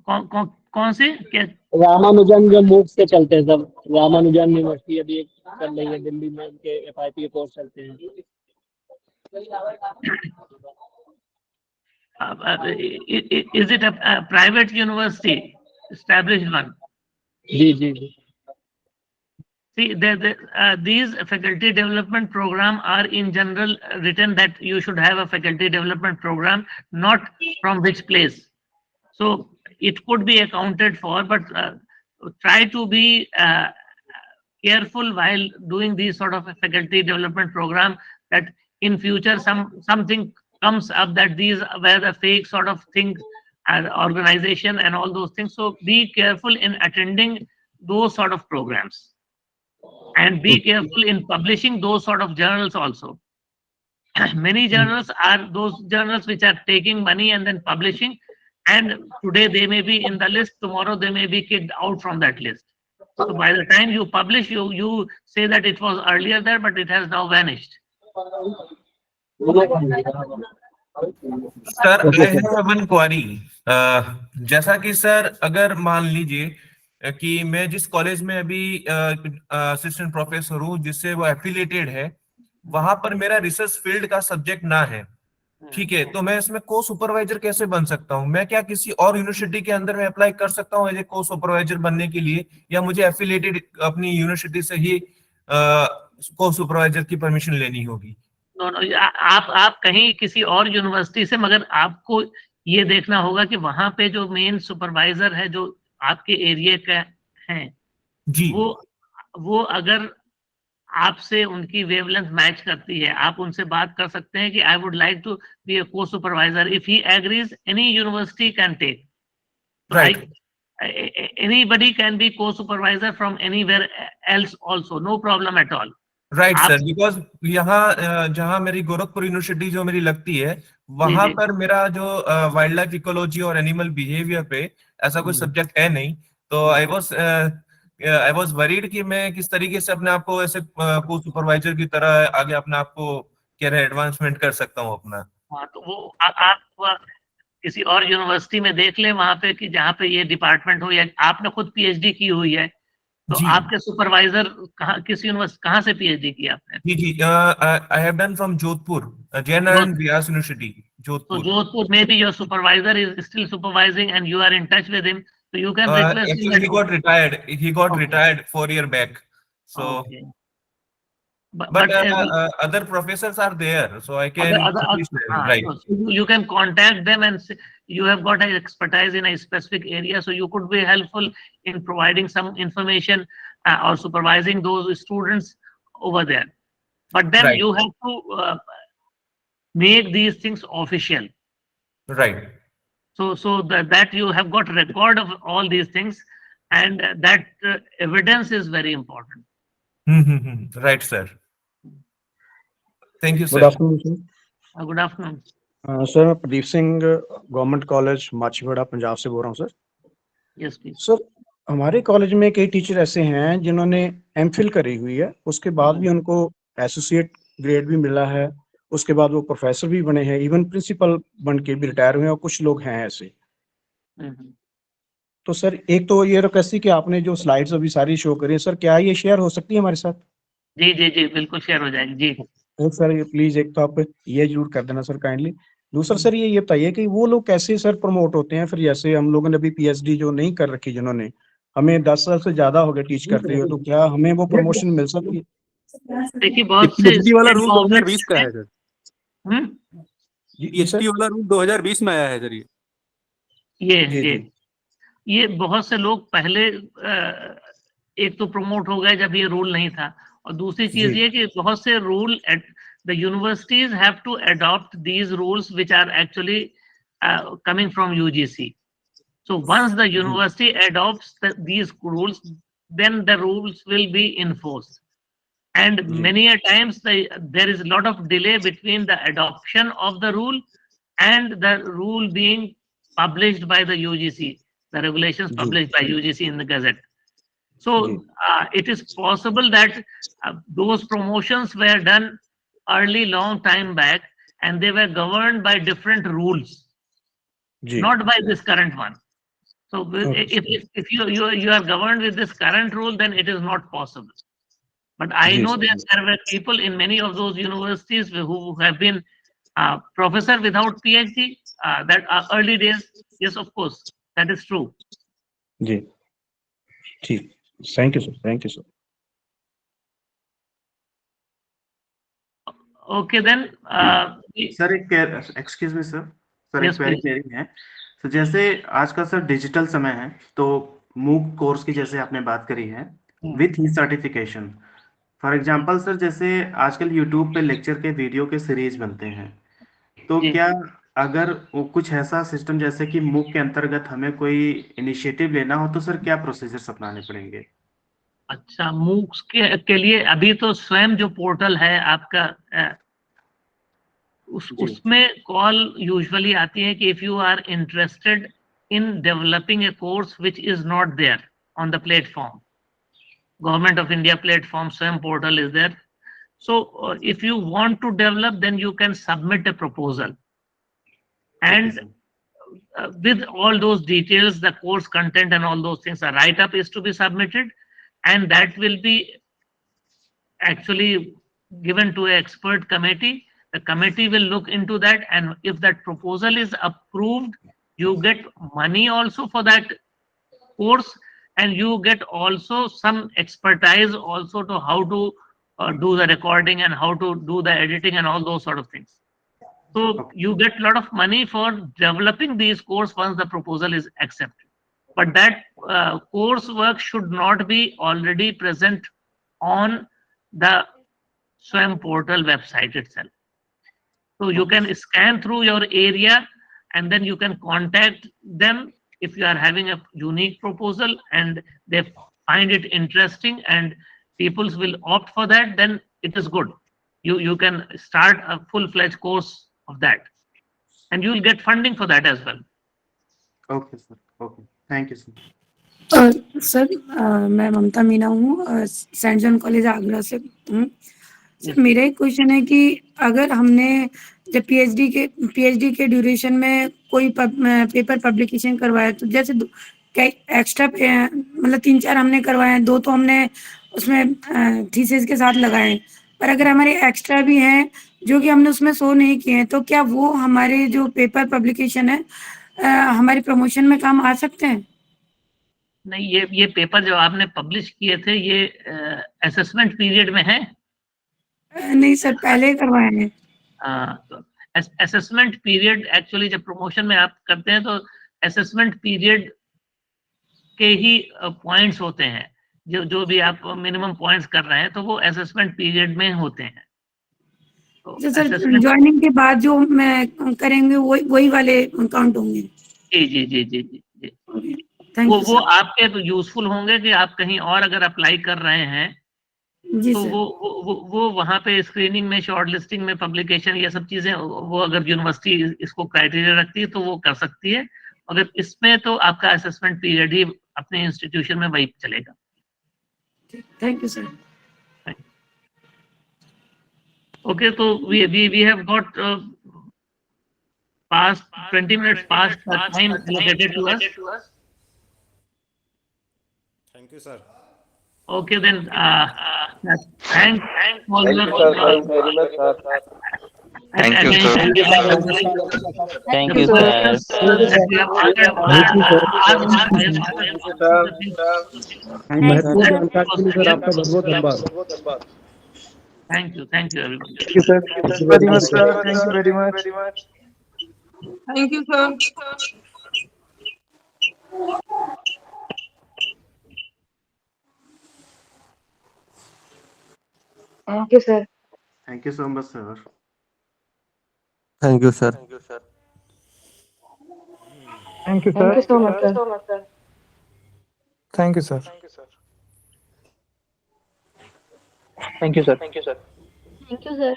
कौन से क्या? रामानुजन जो मूव से चलते हैं सर, रामानुजन यूनिवर्सिटी अभी एक चल रही है दिल्ली में, उनके एफआईपी के कोर्स चलते हैं। Is it a private university, established one? जी। See, these faculty development program are in general written that you should have a faculty development program, not from which place. So it could be accounted for, but try to be careful while doing these sort of a faculty development program, that in future something comes up that these were the fake sort of things, organization and all those things. So be careful in attending those sort of programs, and be careful in publishing those sort of journals also. Many journals are those journals which are taking money and then publishing, and today they may be in the list, tomorrow they may be kicked out from that list. So by the time you publish, you say that it was earlier there, but it has now vanished. Sir I have one query. जैसा कि sir अगर मान लीजिए कि मैं जिस college में अभी असिस्टेंट प्रोफेसर हूँ जिससे वो एफिलिएटेड है, वहां पर मेरा रिसर्च फील्ड का सब्जेक्ट ना है, ठीक है, तो मैं इसमें को सुपरवाइजर कैसे बन सकता हूँ? मैं क्या किसी और यूनिवर्सिटी के अंदर में अप्लाई कर सकता हूँ एज ए को सुपरवाइजर बनने के लिए, या मुझे एफिलिएटेड अपनी यूनिवर्सिटी से ही को सुपरवाइजर की परमिशन लेनी होगी? नो, आप कहीं किसी और यूनिवर्सिटी से, मगर आपको ये देखना होगा कि वहां पे जो मेन सुपरवाइजर है जो आपके एरिया का है जी, वो अगर आपसे उनकी वेवलेंथ मैच करती है, आप उनसे बात कर सकते हैं कि I would like to be a co supervisor. If he agrees, any university can take, right, anybody can be co-supervisor from anywhere else also, no problem at all. Right sir, because यहाँ जहाँ मेरी Gorakhpur university जो मेरी लगती है वहां पर मेरा जो वाइल्ड लाइफ इकोलॉजी और एनिमल बिहेवियर पे ऐसा कोई सब्जेक्ट है नहीं, तो आई वाज वरीड कि मैं किस तरीके से अपने आप को ऐसे को सुपरवाइजर की तरह आगे अपने आप को कैरियर एडवांसमेंट कर सकता हूँ अपना। हाँ, तो वो आप किसी और यूनिवर्सिटी में देख ले वहां पे कि जहाँ पे ये डिपार्टमेंट हो, या आपने खुद पीएचडी की हुई है तो आपके सुपरवाइजर किस यूनिवर्सिटी, कहाँ से पीएचडी की आपने? जी, I have done from Jodhpur, Jain and Vyas university, Jodhpur. Jodhpur में भी your supervisor is still supervising and you are in touch with him, so you can request him. Actually, he got retired 4 years back, so okay. but other professors are there, so I can right. So you can contact them and say, you have got an expertise in a specific area, so you could be helpful in providing some information or supervising those students over there. But then you have to make these things official, right? So that you have got record of all these things, and that evidence is very important. Right, sir. Thank you, sir. Good afternoon, sir. Good afternoon. Sir मैं Pradeep Singh government college Machhiwara Punjab से बोल रहा हूँ sir. Yes please. Sir हमारे college में कई teacher ऐसे हैं जिन्होंने एमफिल करी हुई है, उसके बाद भी उनको एसोसिएट ग्रेड भी मिला है, उसके बाद वो प्रोफेसर भी बने हैं, इवन प्रिंसिपल बन के भी रिटायर हुए हैं, और कुछ लोग हैं ऐसे। तो सर एक तो ये रिक्वेस्ट थी कि आपने जो स्लाइड्स अभी सारी शो करी है सर, क्या ये शेयर हो सकती है हमारे साथ? जी जी जी, बिल्कुल शेयर हो जाएगी जी। एक सर ये प्लीज, एक तो आप ये जरूर कर देना सर काइंडली। दूसरा सर ये बताइए कि वो लोग कैसे सर प्रमोट होते हैं फिर, जैसे हम लोगों ने अभी पीएचडी जो नहीं कर रखी, जिन्होंने, हमें 10 साल से ज्यादा हो गए टीच करते हुए, तो क्या हमें वो प्रमोशन मिल सकती है? देखिए बहुत से पीएचडी वाला रूल गवर्नमेंट 2020 का है सर। जी पीएचडी वाला रूल 2020 में आया है सर। ये जी ये जी ये बहुत से लोग पहले एक तो प्रमोट हो गए जब ये रूल नहीं था, और दूसरी चीज जी ये कि बहुत से rule the universities have to adopt these rules which are actually coming from UGC. So once the जी university adopts these rules, then the rules will be enforced. And जी many a times there is a lot of delay between the adoption of the rule and the rule being published by the UGC, the regulations जी published by UGC in the Gazette. So जी it is possible that those promotions were done early, long time back, and they were governed by different rules, जी not by this current one. So okay if you are governed with this current rule, then it is not possible. But I जी know sir there were people in many of those universities who have been professor without PhD. That early days, yes, of course, that is true. जी ठीक, thank you sir, thank you sir. Okay then. Sir एक excuse me sir, एक Yes, query please. मेरी है। तो जैसे आज का sir digital समय है, तो मूक कोर्स की जैसे आपने बात करी है with E certification, for example sir जैसे आजकल यूट्यूब पे लेक्चर के वीडियो के सीरीज बनते हैं, तो जी. क्या अगर वो कुछ ऐसा सिस्टम जैसे कि मूक के अंतर्गत हमें कोई इनिशिएटिव लेना हो तो सर क्या प्रोसीजर्स अपनाने पड़ेंगे? अच्छा, मूक्स के लिए अभी तो स्वयं जो पोर्टल है आपका, जी उसमें कॉल यूजुअली आती है कि if you are interested in developing a course which is not there on the platform, government of India platform Swayam portal is there. So if you want to develop, then you can submit a proposal, okay and sir, with all those details, the course content and all those things, a write-up is to be submitted, and that will be actually given to an expert committee. The committee will look into that, and if that proposal is approved, you get money also for that course, and you get also some expertise also to how to do the recording and how to do the editing and all those sort of things. So you get a lot of money for developing these course once the proposal is accepted. But that coursework should not be already present on the SWAM portal website itself. So you can scan through your area, and then you can contact them if you are having a unique proposal and they find it interesting and people will opt for that, then it is good. You can start a full-fledged course of that, and you will get funding for that as well. Okay sir, okay, thank you sir. Sir मैं ममता मीना हूँ, Saint John college Agra से हूँ। Sir मेरा एक question है कि अगर हमने जब पीएचडी के ड्यूरेशन में कोई पेपर पब्लिकेशन करवाया, तो जैसे एक्स्ट्रा मतलब 3-4 हमने करवाए हैं, 2 तो हमने उसमें थीसिस के साथ लगाए हैं, पर अगर हमारे एक्स्ट्रा भी हैं जो कि हमने उसमें शो नहीं किए हैं, तो क्या वो हमारे जो पेपर पब्लिकेशन है हमारी प्रमोशन में काम आ सकते हैं? नहीं, ये पेपर जो आपने पब्लिश किए थे, ये असेसमेंट पीरियड में है? नहीं सर, पहले करवाए हैं। तो असेसमेंट पीरियड एक्चुअली जब प्रमोशन में आप करते हैं, तो असेसमेंट पीरियड के ही पॉइंट्स होते हैं, जो भी आप मिनिमम पॉइंट्स कर रहे हैं, तो वो असेसमेंट पीरियड में होते हैं। तो सर ज्वाइनिंग के बाद जो मैं करेंगे वही वाले काउंट होंगे? जी जी जी जी जी जी, वो आपके तो यूजफुल होंगे कि आप कहीं और अगर अप्लाई कर रहे हैं, तो वो वहाँ पे स्क्रीनिंग में, शॉर्ट लिस्टिंग में, पब्लिकेशन, ये सब चीजें, वो अगर यूनिवर्सिटी इसको क्राइटेरिया रखती है तो वो कर सकती है। अगर इसमें तो आपका असेसमेंट पीरियड ही अपने इंस्टीट्यूशन में वही चलेगा। Thank you sir. ओके, तो we have got past 20 minutes past the time allocated to us. Thank you sir. Okay, then. Thanks for Thank your you, sir. Thank you very much, sir. Thank you, sir. attention. Thank The you, sir. questions that we have answered thank you sir are on the basis Thank you, of the sir. things Thank you, महत्वपूर्ण sir. जानकारी के लिए sir आपका बहुत बहुत धन्यवाद Thank you, everybody. Thank you sir thank you very much sir Thank you very much. Thank you, sir. Thank you, sir. Thank you so much, sir. Thank you, sir. Thank you Thank sir you so much, sir. Thank you sir thank you sir Thank you, sir.